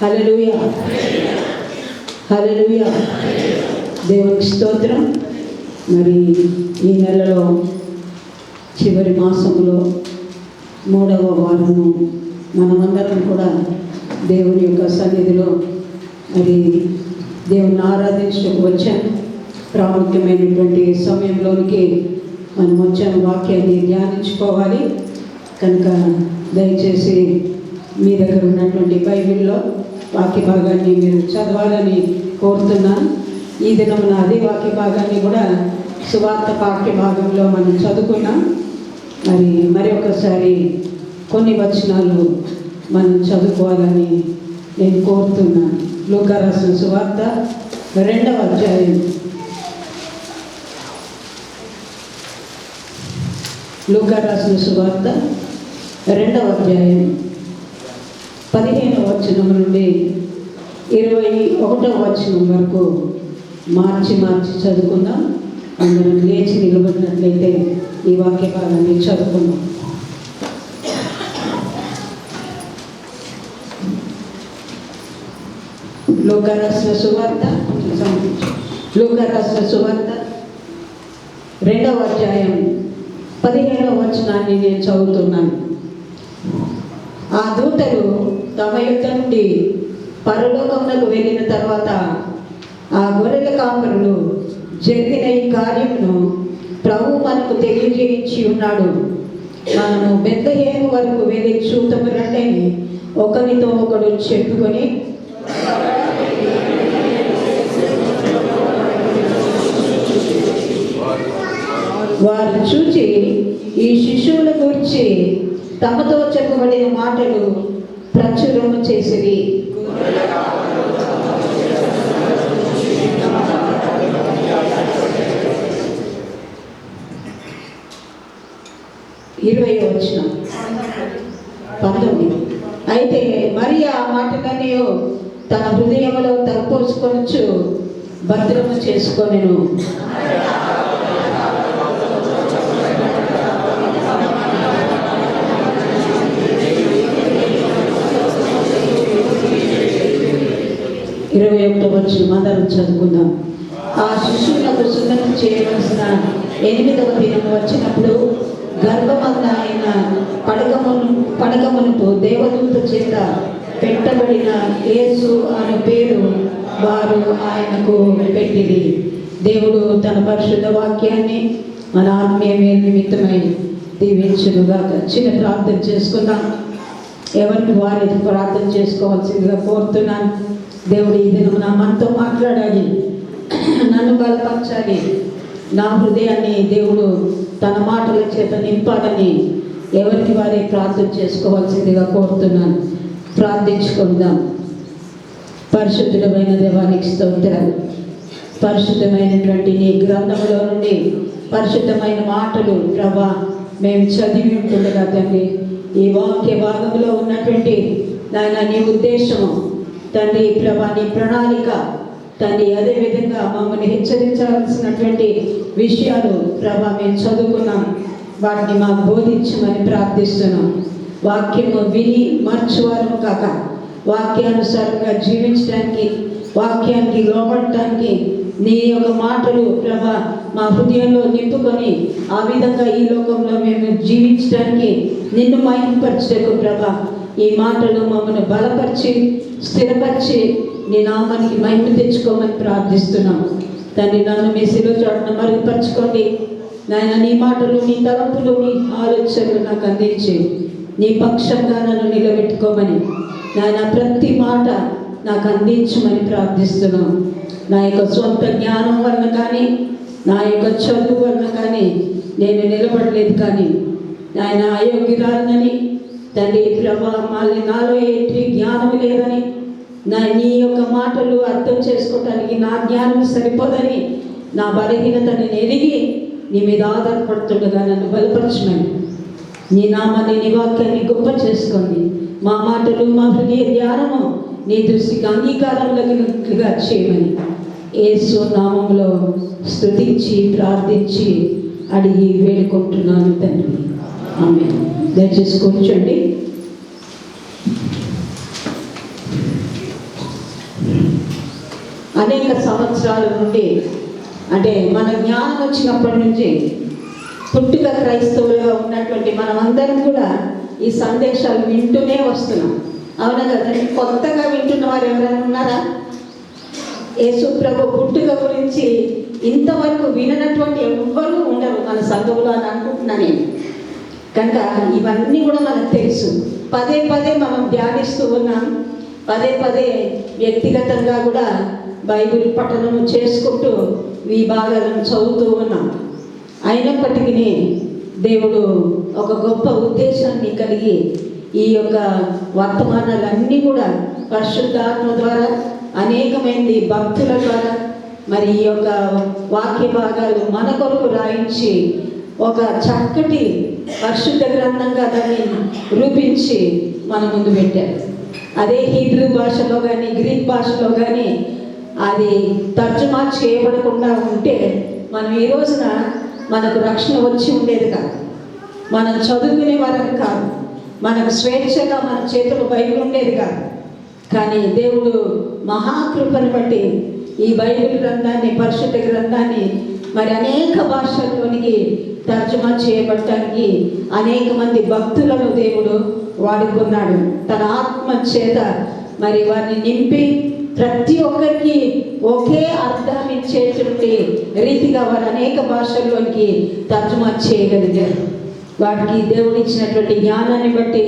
హల్లెలూయా, హల్లెలూయా. దేవునికి స్తోత్రం. మరి ఈ నెలలో చివరి మాసంలో 3వ వారము మనమందరం కూడా దేవుని యొక్క సన్నిధిలో మరి దేవుని ఆరాధించడానికి వచ్చాను. ప్రాముఖ్యమైనటువంటి సమయంలోనికి మనం వచ్చాము. వాక్యాన్ని ధ్యానించుకోవాలి కనుక దయచేసి మీ దగ్గర ఉన్నటువంటి బైబిల్లో వాక్య భాగాన్ని మీరు చదవాలని కోరుతున్నాను. ఈ దినమున అదే వాక్య భాగాన్ని కూడా సువార్త వాక్య భాగంలో మనం చదువుకున్నాం. మరి ఒకసారి కొన్ని వచనాలు మనం చదువుకోవాలని నేను కోరుతున్నాను. లూకా రాసిన సువార్త 2వ అధ్యాయం. లూకా రాసిన సువార్త 2వ అధ్యాయం 15వ వచనం నుండి 21వ వచనం వరకు మార్చి చదువుకుందాం. అందరం లేచి నిలబడినట్లయితే ఈ వాక్య భాగాన్ని చదువుకుందాం. లూకా రాసిన సువార్త 2వ అధ్యాయం 15వ వచనాన్ని నేను చదువుతున్నాను. ఆ దూతలు తమ యుద్ధ నుండి పరలోకమునకు వెళ్ళిన తర్వాత ఆ గొర్రెల కాపరులు జరిగిన ఈ కార్యమును ప్రభువు మనకు తెలియజేయించి ఉన్నాడు. మనము బెత్లెహేము వరకు వెళ్ళి చూద్దాము రండి ఒకరితో ఒకడు చెప్పుకొని వారు చూచి ఈ శిశువుల గురించి తమతో చెప్పబడిన మాటలు ప్రచురము చేసిరి. వచనం 19. అయితే మరి ఆ మాటలన్నీ తన హృదయంలో తలపోసుకొనొచ్చు భద్రము చేసుకొనెను. అందరం చదువుకుందాం. ఆ శిశువులకు సున్నతి చేయవలసిన 8వ దినం వచ్చినప్పుడు గర్భమంద ఆయన పడకమునుపు దేవదూత చేత పెట్టబడిన యేసు అనే పేరు వారు ఆయనకు పెట్టింది. దేవుడు తన పరిశుద్ధ వాక్యాన్ని మన ఆత్మీయ మేలు నిమిత్తమై దీవించునుగాక. చిన్న ప్రార్థన చేసుకుందాం. ఎవరికి వారి ప్రార్థన చేసుకోవాల్సిందిగా కోరుతున్నాను. దేవుడు ఈ దినం మనతో మాట్లాడాలి, నన్ను బలపరచాలి, నా హృదయాన్ని దేవుడు తన మాటల చేత నింపాలని ఎవరికి వారి ప్రార్థన చేసుకోవాల్సిందిగా కోరుతున్నాను. ప్రార్థించుకుందాం. పరిశుద్ధమైన దేవానికి స్తోత్రాలు. పరిశుద్ధమైనటువంటి నీ గ్రంథంలో నుండి పరిశుద్ధమైన మాటలు ప్రభా మేము చదివి ఉంటుండగా తండ్రి, ఈ వాక్య భాగంలో ఉన్నటువంటి నాయన నీ ఉద్దేశము తండ్రి ప్రభా, నీ ప్రణాళిక తండ్రి, అదేవిధంగా మమ్మల్ని హెచ్చరించాల్సినటువంటి విషయాలు ప్రభా మేము చదువుకున్నాం. వాటిని మాకు బోధించమని ప్రార్థిస్తున్నాం. వాక్యము విని మార్చువారు కాక వాక్యానుసారంగా జీవించడానికి, వాక్యానికి లోపడటానికి నీ యొక్క మాటలు ప్రభా మా హృదయంలో నింపుకొని ఆ విధంగా ఈ లోకంలో మేము జీవించడానికి నిన్ను మహిమపరచకు ప్రభా ఈ మాటలు మమ్మల్ని బలపరిచి స్థిరపరిచి నీ నామానికి మహిమ తెచ్చుకోమని ప్రార్థిస్తున్నాం. తండ్రి, నన్ను మీ శిలువ చాటున మరుగుపరచుకోండి నాయన. నీ మాటలు, నీ తలంపులు, నీ ఆలోచనలు నాకు అందించి నీ పక్షంగా నన్ను నిలబెట్టుకోమని నాయన ప్రతి మాట నాకు అందించమని ప్రార్థిస్తున్నాం. నా యొక్క సొంత జ్ఞానం వలన కానీ నా యొక్క చదువు వలన కానీ నేను నిలబడలేదు, కానీ నాయన అయోగ్యురాలనని తండ్రి ప్రభా మళ్ళీ నాలో ఏంటి జ్ఞానం లేదని, నీ యొక్క మాటలు అర్థం చేసుకోవటానికి నా జ్ఞానం సరిపోదని నా బలహీనతని ఎరిగి నీ మీద ఆధారపడుతుండగా నన్ను బలపరచమని నీ నామాన్ని, నీ వాక్యాన్ని గొప్ప చేసుకోండి. మా మాటలు, మా హృదయ ధ్యానము నీ దృష్టికి అంగీకారంగా చేయమని యేసు నామంలో స్తుతించి ప్రార్థించి అడిగి వేడుకుంటున్నాను తండ్రి. ఆమేన్. దయచేసి కూర్చోండి. అనేక సంవత్సరాల నుండి, అంటే మన జ్ఞానం వచ్చినప్పటి నుంచి పుట్టుక క్రైస్తవులుగా ఉన్నటువంటి మనమందరం కూడా ఈ సందేశాలు వింటూనే వస్తున్నాం. అవునా కదండి? కొత్తగా వింటున్న వారు ఎవరైనా ఉన్నారా? యేసు ప్రభు పుట్టుక గురించి ఇంతవరకు విననటువంటి ఎవ్వరూ ఉండరు మన సంఘంలో అని అనుకుంటున్నాను నేను. కనుక ఇవన్నీ కూడా మనకు తెలుసు. పదే పదే మనం ధ్యానిస్తూ ఉన్నాం. పదే పదే వ్యక్తిగతంగా కూడా బైబిల్ పఠనం చేసుకుంటూ ఈ భాగాలను చదువుతూ ఉన్నాం. అయినప్పటికీ దేవుడు ఒక గొప్ప ఉద్దేశాన్ని కలిగి ఈ యొక్క వర్తమానాలన్నీ కూడా పరిశుద్ధాత్మ ద్వారా అనేకమంది భక్తుల ద్వారా మరి ఈ యొక్క వాక్య భాగాలు మన కొరకు రాయించి ఒక చక్కటి పరిశుద్ధ గ్రంథంగా దాన్ని రూపించి మన ముందు పెట్టారు. అదే హీబ్రూ భాషలో కానీ గ్రీక్ భాషలో కానీ అది తర్జుమా చేయబడకుండా ఉంటే మనం ఈ రోజున మనకు రక్షణ వచ్చి ఉండేది కాదు. మనం చదువుకునే వారం కాదు. మనకు స్వేచ్ఛగా మన చేతులు బైబిల్ ఉండేది కాదు. కానీ దేవుడు మహాకృపను బట్టి ఈ బైబిల్ గ్రంథాన్ని, పరిశుద్ధ గ్రంథాన్ని మరి అనేక భాషల్లోనికి తర్జుమా చేయబడటానికి అనేక మంది భక్తులను దేవుడు వాడుకున్నాడు. తన ఆత్మ చేత మరి వారిని నింపి ప్రతి ఒక్కరికి ఒకే అర్థాన్ని ఇచ్చేటువంటి రీతిగా వారు అనేక భాషల్లోనికి తర్జుమా చేయగలిగారు. వాటికి దేవుడు ఇచ్చినటువంటి జ్ఞానాన్ని బట్టి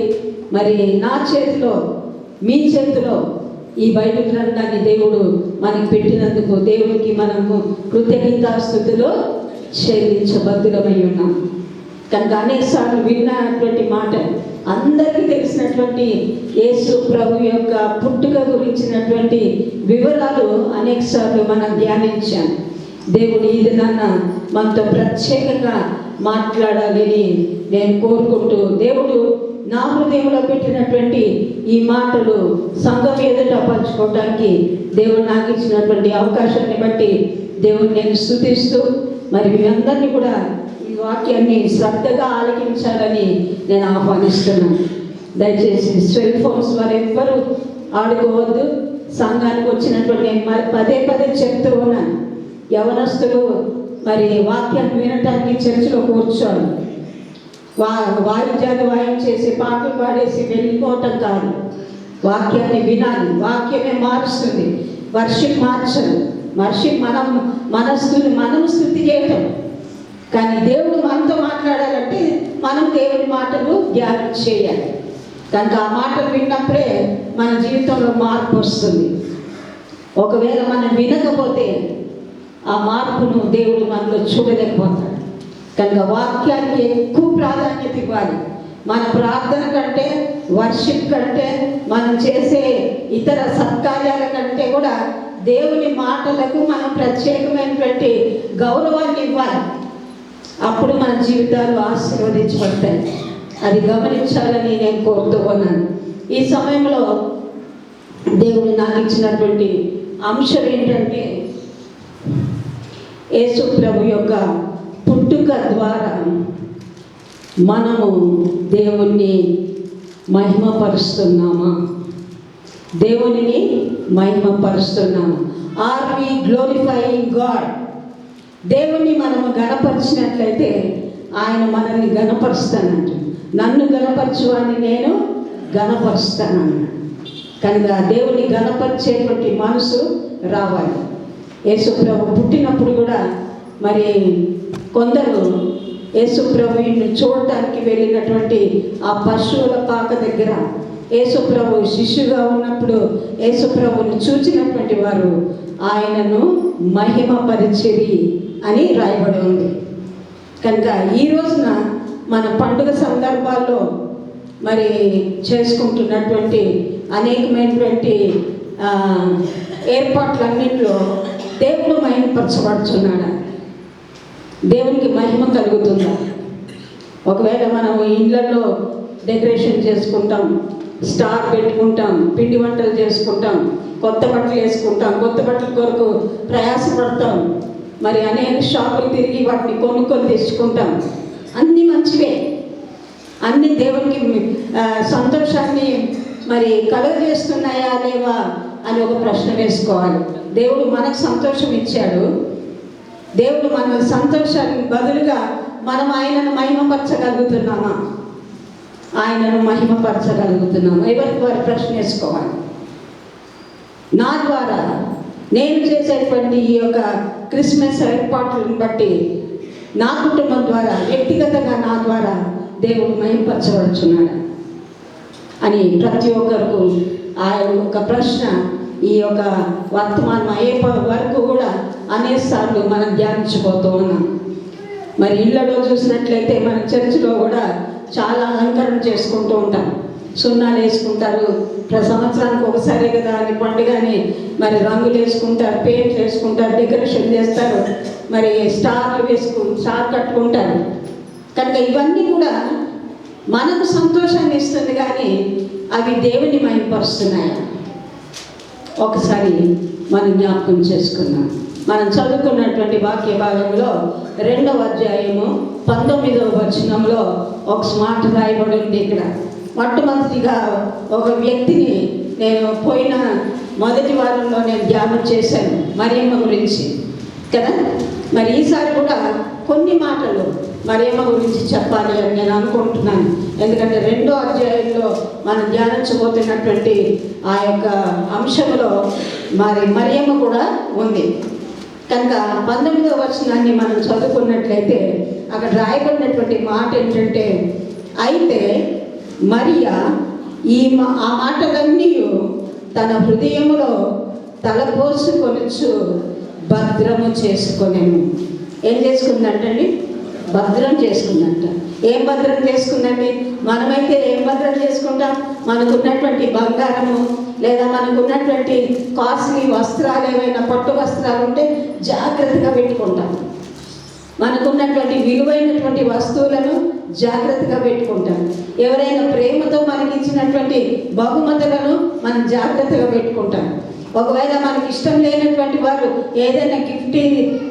మరి నా చేతిలో, మీ చేతిలో ఈ బైబిల్ గ్రంథాన్ని దేవుడు మనకి పెట్టినందుకు దేవునికి మనము కృతజ్ఞతాస్తుతులు చెల్లించబద్ధులమై ఉన్నాం. కనుక అనేకసార్లు విన్నటువంటి మాట, అందరికీ తెలిసినటువంటి యేసు ప్రభు యొక్క పుట్టుక గురించినటువంటి వివరాలు అనేకసార్లు మనం ధ్యానించాం. దేవుడు ఈ దినాన మనతో ప్రత్యేకంగా మాట్లాడాలని నేను కోరుకుంటూ, దేవుడు నా హృదయంలో పెట్టినటువంటి ఈ మాటలు సంఘం ఎదుట పంచుకోవడానికి దేవుడు నాకు ఇచ్చినటువంటి అవకాశాన్ని బట్టి దేవుడిని నేను స్తుతిస్తూ మరి మీ అందరినీ కూడా ఈ వాక్యాన్ని శ్రద్ధగా ఆలకించాలని నేను ఆహ్వానిస్తున్నాను. దయచేసి సెల్ ఫోన్స్ వారు ఎవ్వరూ ఆడుకోవద్దు. సంఘానికి వచ్చినటువంటి నేను పదే పదే చెప్తూ ఉన్నాను, యవనస్తులు మరి వాక్యాన్ని వినటానికి చర్చిలో కూర్చోవాలి. వాయిద్యాలు వాయించేసి పాటలు పాడేసి వెళ్ళిపోవటం కాదు. వాక్యాన్ని వినాలి. వాక్యమే మారుస్తుంది. వర్షిప్ మార్చదు. వర్షిప్ మనము స్తుతి చేయటం. కానీ దేవుడు మనతో మాట్లాడాలంటే మనం దేవుడి మాటలు ధ్యానం చేయాలి. కనుక ఆ మాటలు విన్నప్పుడే మన జీవితంలో మార్పు వస్తుంది. ఒకవేళ మనం వినకపోతే ఆ మార్పును దేవుడు మనలో చూడలేకపోతాడు. కనుక వాక్యానికి ఎక్కువ ప్రాధాన్యత ఇవ్వాలి. మన ప్రార్థన కంటే, వర్షిప్ కంటే, మనం చేసే ఇతర సత్కార్యాల కంటే కూడా దేవుని మాటలకు మనం ప్రత్యేకమైనటువంటి గౌరవాన్ని ఇవ్వాలి. అప్పుడు మన జీవితాలు ఆశీర్వదించబడతాయి. అది గమనించాలని నేను కోరుతూ ఉన్నాను. ఈ సమయంలో దేవుడు నాకు ఇచ్చినటువంటి అంశం ఏంటంటే, యేసు ప్రభు యొక్క పుట్టుక ద్వారా మనము దేవుణ్ణి మహిమపరుస్తున్నామా? దేవునిని మహిమపరుస్తున్నాము. Are we glorifying God? దేవుణ్ణి మనము గణపరిచినట్లయితే ఆయన మనల్ని గణపరుస్తానంట. నన్ను గణపరచువాన్ని నేను గణపరుస్తానన్నాడు. కనుక దేవుని గణపరిచేటువంటి మనసు రావాలి. యేసు ప్రభు పుట్టినప్పుడు కూడా మరి కొందరు యేసు ప్రభువుని చూడటానికి వెళ్ళినటువంటి ఆ పశువుల పాక దగ్గర యేసు ప్రభు శిష్యుగా ఉన్నప్పుడు యేసు ప్రభువుని చూచినటువంటి వారు ఆయనను మహిమపరిచిరి అని రాయబడి ఉంది. కనుక ఈ రోజున మన పండుగ సందర్భాల్లో మరి చేసుకుంటున్నటువంటి అనేకమైనటువంటి ఏర్పాట్లన్నింటిలో దేవుడు మహిమపరచబడుతున్నాడు. దేవునికి మహిమ కలుగుతుందా? ఒకవేళ మనం ఇళ్ళల్లో డెకరేషన్ చేసుకుంటాం, స్టార్ పెట్టుకుంటాం, పిండి వంటలు చేసుకుంటాం, కొత్త బట్టలు వేసుకుంటాం, కొత్త బట్టల కొరకు ప్రయాసపడతాం, మరి అనేక షాపులు తిరిగి వాటిని కొనుక్కొని తెచ్చుకుంటాం. అన్నీ మంచివే, అన్నీ దేవునికి సంతోషాన్ని మరి కలుగజేస్తున్నాయా లేవా అని ఒక ప్రశ్న వేసుకోవాలి. దేవుడు మనకు సంతోషం ఇచ్చాడు. దేవుడు మన సంతోషానికి బదులుగా మనం ఆయనను మహిమపరచగలుగుతున్నామా? ఆయనను మహిమపరచగలుగుతున్నామా? ఎవరికి వారు ప్రశ్న వేసుకోవాలి. నా ద్వారా నేను చేసేటువంటి ఈ యొక్క క్రిస్మస్ ఏర్పాట్లను బట్టి నా కుటుంబం ద్వారా, వ్యక్తిగతంగా నా ద్వారా దేవుడు మహిమపరచబడుచున్నాడు అని ప్రతి ఒక్కరికి ఆ యొక్క ప్రశ్న ఈ యొక్క వర్తమానం అయ్యే వరకు కూడా అనేకసార్లు మనం ధ్యానించిపోతూ ఉన్నాం. మరి ఇళ్లలో చూసినట్లయితే మన చర్చిలో కూడా చాలా అలంకరణ చేసుకుంటూ ఉంటాం. సున్నాలు వేసుకుంటారు, సంవత్సరానికి ఒకసారి కదా అని పండుగని మరి రంగులు వేసుకుంటారు, పెయింట్ వేసుకుంటారు, డెకరేషన్ చేస్తారు, మరి స్టార్ కట్టుకుంటారు. కనుక ఇవన్నీ కూడా మనకు సంతోషాన్ని ఇస్తుంది, కానీ అవి దేవుని మహిమపరుస్తున్నాయి. ఒకసారి మనం జ్ఞాపకం చేసుకున్నాం. మనం చదువుకున్నటువంటి వాక్య భాగంలో 2వ అధ్యాయము 19వ వచనంలో ఒక మాట రాయబడి ఉంది. ఇక్కడ మొట్టమొదటిగా ఒక వ్యక్తిని నేను పోయిన మొదటి వారంలో నేను ధ్యానం చేశాను, మరియమ్మ గురించి కదా. మరి ఈసారి కూడా కొన్ని మాటలు మరియమ్మ గురించి చెప్పాలి అని నేను అనుకుంటున్నాను. ఎందుకంటే 2వ అధ్యాయంలో మనం ధ్యానించబోతున్నటువంటి ఆ యొక్క అంశంలో మరి మరియమ్మ కూడా ఉంది. కనుక 19వ వచనాన్ని మనం చదువుకున్నట్లయితే అక్కడ రాయబడినటువంటి మాట ఏంటంటే, అయితే మరియా ఆ మాటలన్నీ తన హృదయములో తలపోసుకొనుచు భద్రము చేసుకొనెను. ఏం చేసుకుందంటండి? భద్రం చేసుకుందంట. ఏం భద్రం చేసుకుందండి? మనమైతే ఏం భద్రం చేసుకుంటాం? మనకున్నటువంటి బంగారము లేదా మనకున్నటువంటి కాస్ట్లీ వస్త్రాలు, ఏవైనా పట్టు వస్త్రాలు ఉంటే జాగ్రత్తగా పెట్టుకుంటాం. మనకున్నటువంటి విలువైనటువంటి వస్తువులను జాగ్రత్తగా పెట్టుకుంటాం. ఎవరైనా ప్రేమతో మనకి ఇచ్చినటువంటి బహుమతులను మనం జాగ్రత్తగా పెట్టుకుంటాం. ఒకవేళ మనకి ఇష్టం లేనటువంటి వారు ఏదైనా గిఫ్ట్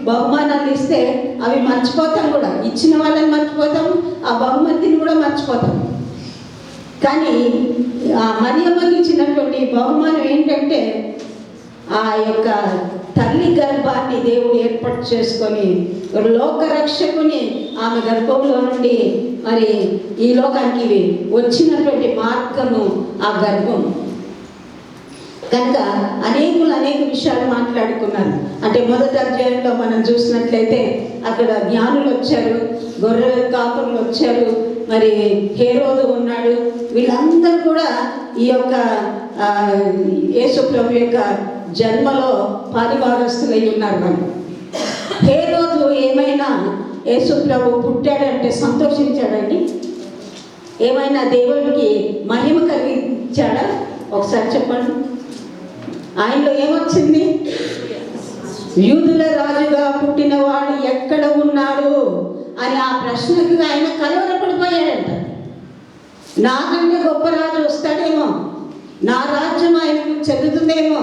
బహుమానాలు ఇస్తే అవి మర్చిపోతాం కూడా. ఇచ్చిన వాళ్ళని మర్చిపోతాం, ఆ బహుమతిని కూడా మర్చిపోతాం. కానీ ఆ మరియమ్మకి ఇచ్చినటువంటి బహుమానం ఏంటంటే, ఆ యొక్క తల్లి గర్భాన్ని దేవుడు ఏర్పాటు చేసుకొని లోకరక్షకుని ఆమె గర్భంలో నుండి మరి ఈ లోకానికి వచ్చినటువంటి మార్గము ఆ గర్భం. కనుక అనేక విషయాలు మాట్లాడుకున్నారు. అంటే మొదటి అధ్యాయంలో మనం చూసినట్లయితే అక్కడ జ్ఞానులు వచ్చారు, గొర్రెల కాపురులు వచ్చారు, మరి హేరోదు ఉన్నాడు. వీళ్ళందరూ కూడా ఈ యొక్క యేసు ప్రభు యొక్క జన్మలో పారిభాగస్తులై ఉన్నారు. వాళ్ళు హేరోదు ఏమైనా యేసు ప్రభు పుట్టాడంటే సంతోషించాడండి? ఏమైనా దేవుడికి మహిమ కలిగించాడా? ఒకసారి చెప్పండి. ఆయనలో ఏమొచ్చింది? యూదుల రాజుగా పుట్టినవాడు ఎక్కడ ఉన్నాడు అని ఆ ప్రశ్నకి ఆయన కలవరపడిపోయాడంట. నాకంటే గొప్ప రాజు వస్తాడేమో, నా రాజ్యం ఆయనకు చెందుతుందేమో,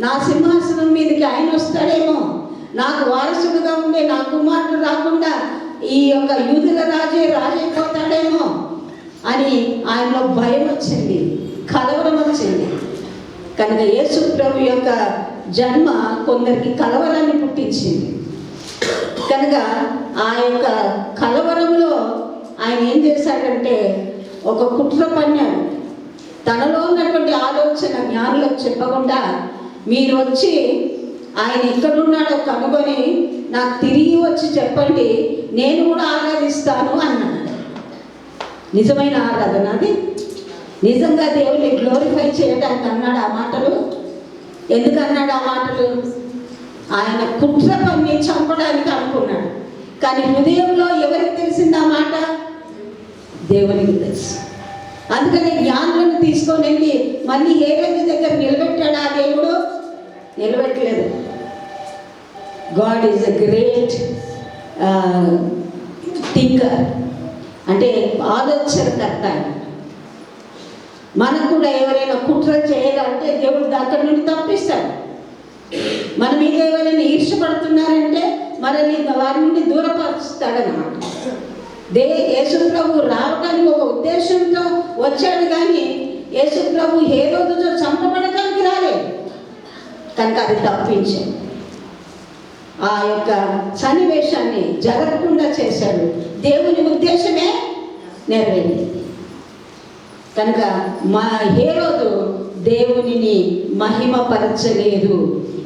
నా సింహాసనం మీదకి ఆయన వస్తాడేమో, నాకు వారసుడుగా ఉండే నా కుమారుడు రాకుండా ఈ యొక్క యూదుల రాజైపోతాడేమో అని ఆయనలో భయం వచ్చింది, కలవరం వచ్చింది. కనుక యేసు ప్రభు యొక్క జన్మ కొందరికి కలవరాన్ని పుట్టించింది. కనుక ఆ యొక్క కలవరంలో ఆయన ఏం చేశాడంటే ఒక కుట్ర పన్నాడు. తనలో ఉన్నటువంటి ఆలోచన జ్ఞానులకు చెప్పకుండా మీరు వచ్చి ఆయన ఎక్కడున్నాడో కనుగొని నాకు తిరిగి వచ్చి చెప్పండి, నేను కూడా ఆరాధిస్తాను అన్నాడు. నిజమైన ఆరాధన అది. నిజంగా దేవుని గ్లోరిఫై చేయడానికి అన్నాడు ఆ మాటలు. ఎందుకు అన్నాడు ఆ మాటలు? ఆయన కుట్ర పన్ని చంపడానికి అనుకున్నాడు. కానీ హృదయంలో ఎవరికి తెలిసింది ఆ మాట? దేవునికి తెలుసు. అందుకని జ్ఞానులను తీసుకొని వెళ్ళి మళ్ళీ ఏ రోజు దగ్గర నిలబెట్టాడు ఆ దేవుడు? నిలబెట్టలేదు. God is a great thinker, అంటే ఆలోచనకర్త. మనకు కూడా ఎవరైనా కుట్ర చేయాలంటే దేవుడు అక్కడి నుండి తప్పిస్తాడు. మన మీద ఎవరైనా ఈర్షపడుతున్నారంటే మనల్ని వారి నుండి దూరపరుస్తాడనమాట. యేసు ప్రభు రావడానికి ఒక ఉద్దేశంతో వచ్చాడు, కానీ యేసు ప్రభు హేరోదుతో చంపబడటానికి రాలేదు, కనుక అది తప్పించాడు. ఆ యొక్క సన్నివేశాన్ని జరగకుండా చేశాడు. దేవుని ఉద్దేశమే నెరవేరింది. కనుక మా హేరోదు దేవునిని మహిమపరచలేదు.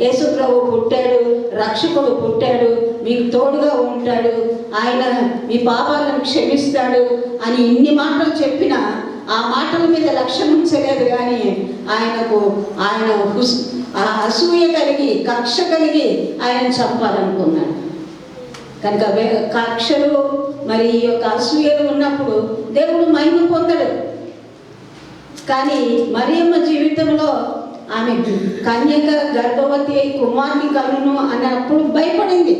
యేసు ప్రభు పుట్టాడు, రక్షకుడు పుట్టాడు, మీకు తోడుగా ఉంటాడు, ఆయన మీ పాపాలను క్షమిస్తాడు అని ఇన్ని మాటలు చెప్పినా ఆ మాటల మీద లక్ష్యం ఉంచలేదు. కానీ ఆయన అసూయ కలిగి, కక్ష కలిగి ఆయన చంపాలనుకున్నాడు. కనుక కక్షలు మరి ఈ యొక్క అసూయలు ఉన్నప్పుడు దేవుడు మహిమ పొందడు. కానీ మరియమ్మ జీవితంలో ఆమె కన్యక గర్భవతి అయి కుమారుని కలును అన్నప్పుడు భయపడింది.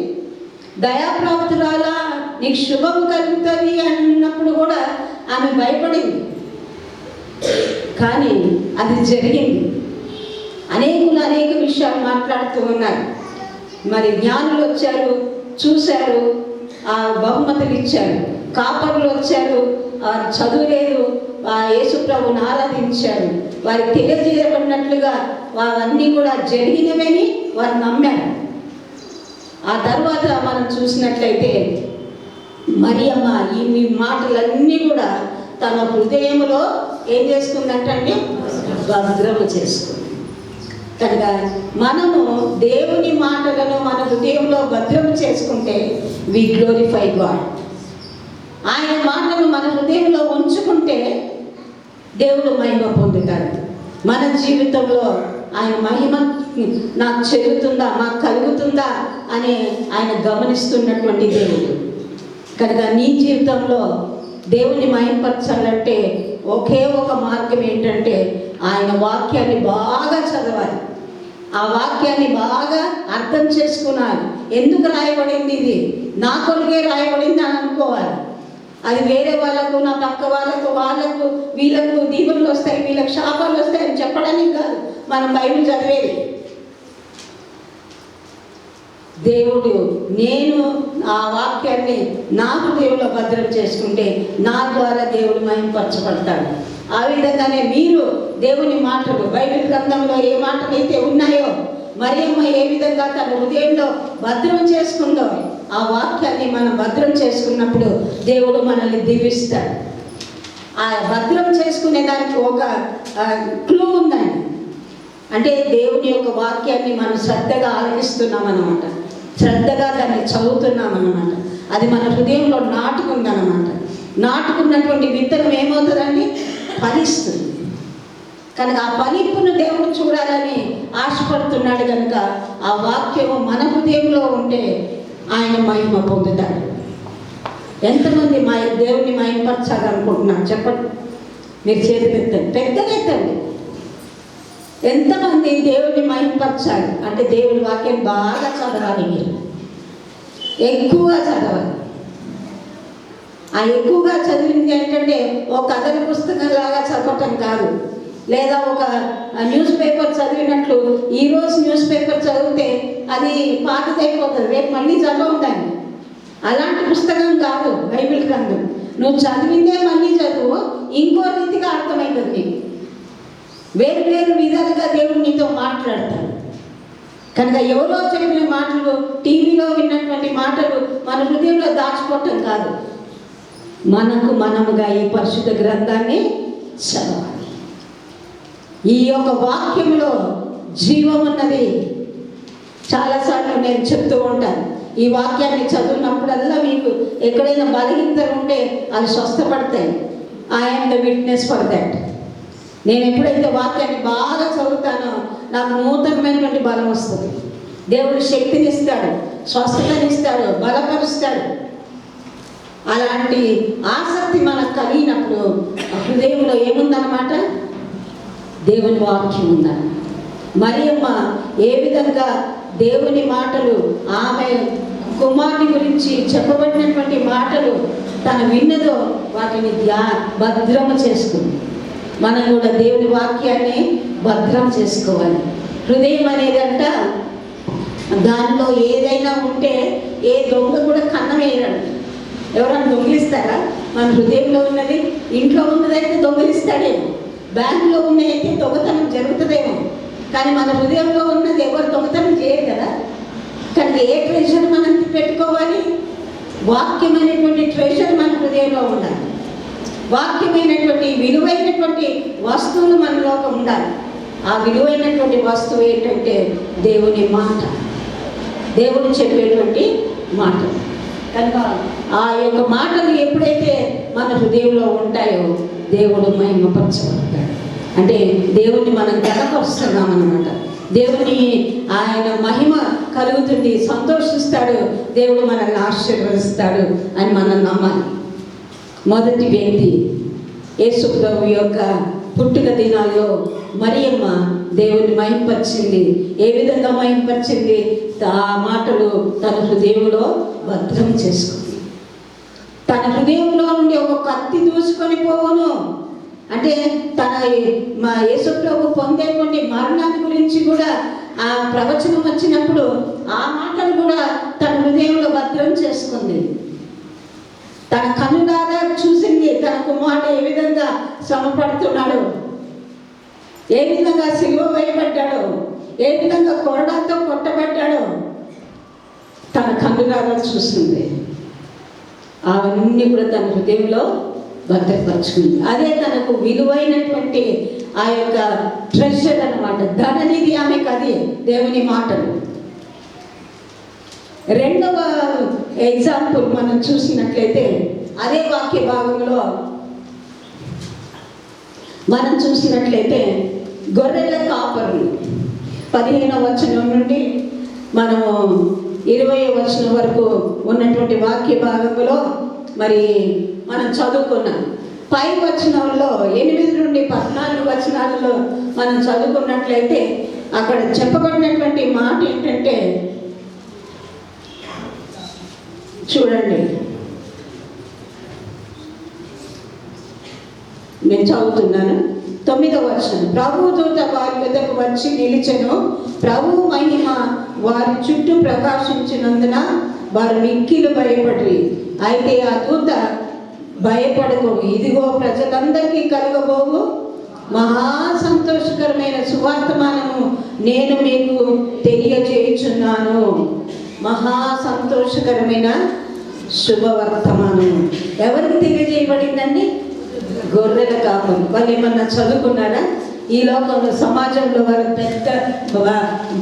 దయాప్రాప్తురాలా, నీకు శుభం కలుగుతుంది అన్నప్పుడు కూడా ఆమె భయపడింది. కానీ అది జరిగింది. అనేక విషయాలు మాట్లాడుతూ ఉన్నారు. మరి జ్ఞానులు వచ్చారు, చూశారు, ఆ బహుమతులు ఇచ్చారు. కాపరులు వచ్చారు, చదువు లేదు, యేసు ప్రభువుని ఆరాధించారు. వారికి తెలియజేయబడినట్లుగా అవన్నీ కూడా జరిగినవని వారు నమ్మారు. ఆ తర్వాత మనం చూసినట్లయితే మరియమ్మ ఈ మాటలన్నీ కూడా తన హృదయంలో ఏం చేసుకుందంటే భద్రము చేసుకుంది. కనుక మనము దేవుని మాటలను మన హృదయంలో భద్రము చేసుకుంటే వి గ్లోరిఫై గాడ్. ఆయన మాటలు మన హృదయంలో ఉంచుకుంటే దేవుడు మహిమ పొందుతాడు. మన జీవితంలో ఆయన మహిమ నాకు చెల్లుతుందా, మాకు కలుగుతుందా అని ఆయన గమనిస్తున్నటువంటి దేవుడు. కనుక నీ జీవితంలో దేవుని మహిమపరచాలంటే ఒకే ఒక మార్గం ఏంటంటే ఆయన వాక్యాన్ని బాగా చదవాలి, ఆ వాక్యాన్ని బాగా అర్థం చేసుకున్నాను. ఎందుకు రాయబడింది, ఇది నా కొరకే రాయబడింది అని అనుకోవాలి. అది వేరే వాళ్ళకు, నా పక్క వాళ్ళకు వీళ్ళకు దీవెనలు వస్తాయి, వీళ్ళకి శాపాలు వస్తాయి అని చెప్పడానికి కాదు మనం బైబిల్ చదివేది. దేవుడు నేను ఆ వాక్యాన్ని నా హృదయంలో భద్రం చేసుకుంటే నా ద్వారా దేవుడు మహిమపరచబడతాడు. ఆ విధంగానే మీరు దేవుని మాటలు, బైబిల్ గ్రంథంలో ఏ మాటలు అయితే ఉన్నాయో, మరియమ్మ ఏ విధంగా తన హృదయంలో భద్రం చేసుకుందో ఆ వాక్యాన్ని మనం భద్రం చేసుకున్నప్పుడు దేవుడు మనల్ని దీవిస్తాడు. ఆ భద్రం చేసుకునే దానికి ఒక క్లూ ఉందండి. అంటే దేవుని యొక్క వాక్యాన్ని మనం శ్రద్ధగా ఆలకిస్తున్నాం అన్నమాట, శ్రద్ధగా దాన్ని చదువుతున్నాం అన్నమాట. అది మన హృదయంలో నాటుకుందన్నమాట. నాటుకున్నటువంటి విత్తనం ఏమవుతుందండి, ఫలిస్తుంది. కనుక ఆ ఫలింపును దేవుడు చూడాలని ఆశపడుతున్నాడు. కనుక ఆ వాక్యము మన హృదయంలో ఉంటే ఆయన మహిమ పొందుతాడు. ఎంతమంది దేవుని మహిమపరచాలనుకుంటున్నారు చెప్పండి, మీరు చేతులు ఎత్తండి, పెద్దగా ఎత్తండి. ఎంతమంది దేవుని మహిమపరచాలి అంటే దేవుని వాక్యాన్ని బాగా చదవాలి, మీరు ఎక్కువగా చదవాలి. ఆ ఎక్కువగా చదివింది ఏంటంటే ఒక కథల పుస్తకం లాగా చదవటం కాదు, లేదా ఒక న్యూస్ పేపర్ చదివినట్లు ఈరోజు న్యూస్ పేపర్ చదివితే అది పాతదైపోతుంది, రేపు మళ్ళీ చదవదాన్ని. అలాంటి పుస్తకం కాదు బైబిల్ గ్రంథం. నువ్వు చదివిందే మళ్ళీ చదువు, ఇంకో రీతిగా అర్థమవుతుంది నీకు. వేరు వేరు విధాలుగా దేవుడు నీతో మాట్లాడతాడు. కనుక ఎవరో చెప్పిన మాటలు, టీవీలో విన్నటువంటి మాటలు మన హృదయంలో దాచుకోవటం కాదు, మనముగా ఈ పరిశుద్ధ గ్రంథాన్ని చదవాలి. ఈ యొక్క వాక్యంలో జీవం ఉన్నది. చాలాసార్లు నేను చెప్తూ ఉంటాను, ఈ వాక్యాన్ని చదివినప్పుడల్లా మీకు ఎక్కడైనా బలహీనతలు ఉంటే అవి స్వస్థపడతాయి. I'm the witness for that. నేను ఎప్పుడైతే వాక్యాన్ని బాగా చదువుతానో నాకు నూతనమైనటువంటి బలం వస్తుంది. దేవుడు శక్తినిస్తాడు, స్వస్థతనిస్తాడు, బలపరుస్తాడు. అలాంటి ఆసక్తి మనకు కలిగినప్పుడు హృదయంలో ఏముందన్నమాట, దేవుని వాక్యం ఉందన్నమాట. మరియమ్మ ఏ విధంగా దేవుని మాటలు, ఆమె కుమారుని గురించి చెప్పబడినటువంటి మాటలు తను విన్నదో వాటిని భద్రము చేసుకుంది. మనం కూడా దేవుని వాక్యాన్ని భద్రం చేసుకోవాలి. హృదయం అనేదంట, దానిలో ఏదైనా ఉంటే ఏ దొంగ కూడా కన్నం వేయరంట. ఎవరైనా దొంగిలిస్తారా? మన హృదయంలో ఉన్నది ఇంట్లో ఉన్నదైతే దొంగిలిస్తాడేమో, బ్యాంకులో ఉన్నాయైతే దొంగతనం జరుగుతుందేమో, కానీ మన హృదయంలో ఉన్నది ఎవరు దొంగతనం చేయరు కదా. కానీ ఏ ట్రెజర్ మనం పెట్టుకోవాలి? వాక్యమైనటువంటి ట్రెజర్ మన హృదయంలో ఉండాలి. వాక్యమైనటువంటి విలువైనటువంటి వస్తువులు మనలో ఉండాలి. ఆ విలువైనటువంటి వస్తువు ఏంటంటే దేవుని మాట, దేవుడు చెప్పేటువంటి మాట. కనుక ఆ యొక్క మాటలు ఎప్పుడైతే మన హృదయంలో ఉంటాయో దేవుడు మహిమపరచబడతాడు. అంటే దేవుణ్ణి మనం గణపరుస్తున్నాం అన్నమాట. దేవుని ఆయన మహిమ కలుగుతుంది, సంతోషిస్తాడు, దేవుడు మనల్ని ఆశీర్వదిస్తాడు అని మనం నమ్మాలి. మొదటి వ్యక్తి యేసు ప్రభు యొక్క పుట్టుక దినాల్లో మరియమ్మ దేవుని మహిమపరిచింది. ఏ విధంగా మహిమపరిచింది? ఆ మాటలు తన హృదయంలో భద్రం చేసుకుంది. తన హృదయంలో నుండి ఒక కత్తి దూసుకొని పోవును అంటే తన మా యేసు ప్రభు పొందేటువంటి మరణాన్ని గురించి కూడా ఆ ప్రవచనం వచ్చినప్పుడు ఆ మాటలు కూడా తన హృదయంలో భద్రం చేసుకుంది. తన కన్నులారా చూసింది తన కుమారుడు ఏ విధంగా శ్రమపడుతున్నాడు, ఏ విధంగా సిలువ వేయబడ్డాడో, ఏ విధంగా కొరడాతో కొట్టబడ్డాడో తన కన్నులారా చూసింది. అవన్నీ కూడా తన హృదయంలో భద్రపరుచుకుంది. అదే తనకు విలువైనటువంటి ఆ యొక్క ట్రెజర్ అన్నమాట, ధననిధి ఆమెకు అది దేవుని మాటలు. రెండవ ఎగ్జాంపుల్ మనం చూసినట్లయితే అదే వాక్య భాగంలో మనం చూసినట్లయితే గొర్రెల కాపరులు 15వ వచనం నుండి మనము 20వ వచనం వరకు ఉన్నటువంటి వాక్య భాగంలో మరి మనం చదువుకున్నాం. పై వచనంలో 8 నుండి 14 వచనాలలో మనం చదువుకున్నట్లయితే అక్కడ చెప్పబడినటువంటి మాట ఏంటంటే చూడండి, నేను చదువుతున్నాను. 9వ వచనం. ప్రభువు దూత వారి వద్దకు వచ్చి నిలిచెను. ప్రభువు మహిమ వారి చుట్టూ ప్రకాశించినందున వారు మిక్కిలు భయపడి, అయితే ఆ దూత భయపడకు, ఇదిగో ప్రజలందరికీ కలుగబోవు మహా సంతోషకరమైన సువార్తమానము నేను మీకు తెలియజేయుచున్నాను. మహా సంతోషకరమైన శుభవర్తమానం ఎవరికి తెలియజేయబడిందండి? గొర్రెల కాపరు. వాళ్ళు ఏమన్నా చదువుకున్నారా? ఈ లోకంలో సమాజంలో వారు పెద్ద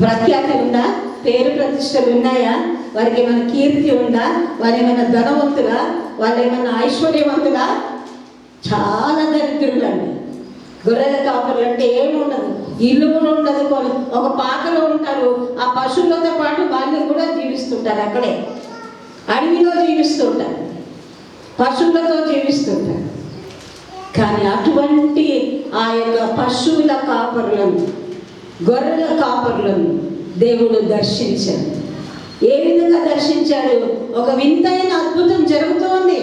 ప్రఖ్యాతి ఉందా? పేరు ప్రతిష్టలు ఉన్నాయా? వారికి ఏమైనా కీర్తి ఉందా? వారు ఏమైనా ధనవంతులా? వాళ్ళు ఏమైనా ఐశ్వర్యవంతులా? చాలా దరిద్రులండి. గొర్రెల కాపర్లు అంటే ఏముండదు, ఇల్లు కూడా ఉండదు, ఒక పాకలో ఉంటారు. ఆ పశువులతో పాటు వాళ్ళు కూడా జీవిస్తుంటారు, అక్కడే అడవిలో జీవిస్తుంటారు, పశువులతో జీవిస్తుంటారు. కానీ అటువంటి ఆ యొక్క పశువుల కాపరులను, గొర్రెల కాపరులను దేవుడు దర్శించాడు. ఏ విధంగా దర్శించాడు? ఒక వింతైన అద్భుతం జరుగుతోంది.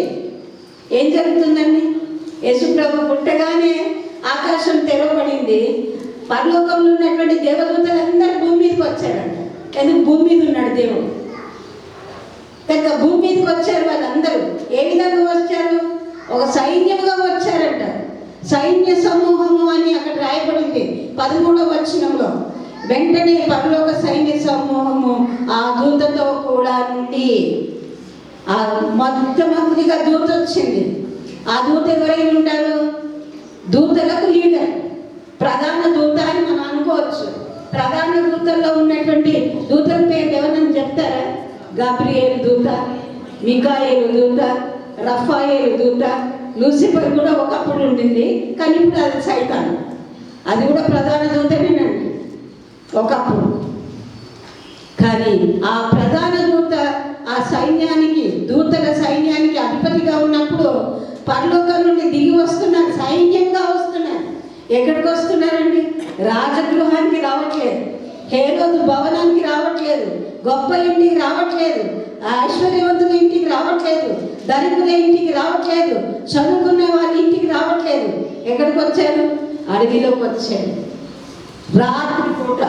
ఏం జరుగుతుందండి? యేసు ప్రభు పుట్టగానే ఆకాశం తెరవబడింది. పరలోకంలో ఉన్నటువంటి దేవదూతలందరూ భూమి మీదకి వచ్చారంట. ఎందుకు? భూమి మీద ఉన్నాడు దేవుడు కనుక భూమి మీదకి వచ్చారు వాళ్ళందరూ. ఏ విధంగా వచ్చారు? ఒక సైన్యముగా వచ్చారంట. సైన్య సమూహము అని అక్కడ రాయబడింది 13వ వచనంలో. వెంటనే పరలోక సైన్య సమూహము ఆ దూతతో కూడా నుండి ఆ మొట్టమొదటిగా దూత వచ్చింది. ఆ దూత ఎవరైనా ఉంటారు? దూతలకు లీడర్, ప్రధాన దూత అని మనం అనుకోవచ్చు. ప్రధాన దూతల్లో ఉన్నటువంటి దూతల పేరు ఎవరైనా చెప్తారా? గాబ్రియేలు దూత, మికాయేలు దూత, రఫాయేలు దూత, లూసిఫర్ కూడా ఒకప్పుడు ఉండింది, కానీ ఇప్పుడు అది సైతాను. అది కూడా ప్రధాన దూతనేనండి ఒకప్పుడు. కానీ ఆ ప్రధాన దూత ఆ సైన్యానికి, దూతల సైన్యానికి అధిపతిగా ఉన్నప్పుడు పరలోకం నుండి దిగి వస్తున్నారు, సైన్యంగా వస్తున్నారు. ఎక్కడికి వస్తున్నారండి? రాజగృహానికి రావట్లేదు, హేరోదు భవనానికి రావట్లేదు, గొప్ప ఇంటికి రావట్లేదు, ఐశ్వర్యవంతుల ఇంటికి రావట్లేదు, దరిద్రుల ఇంటికి రావట్లేదు, చదువుకున్న వాళ్ళ ఇంటికి రావట్లేదు. ఎక్కడికి వచ్చారు? అడవిలోకి వచ్చారు. రాత్రి పూట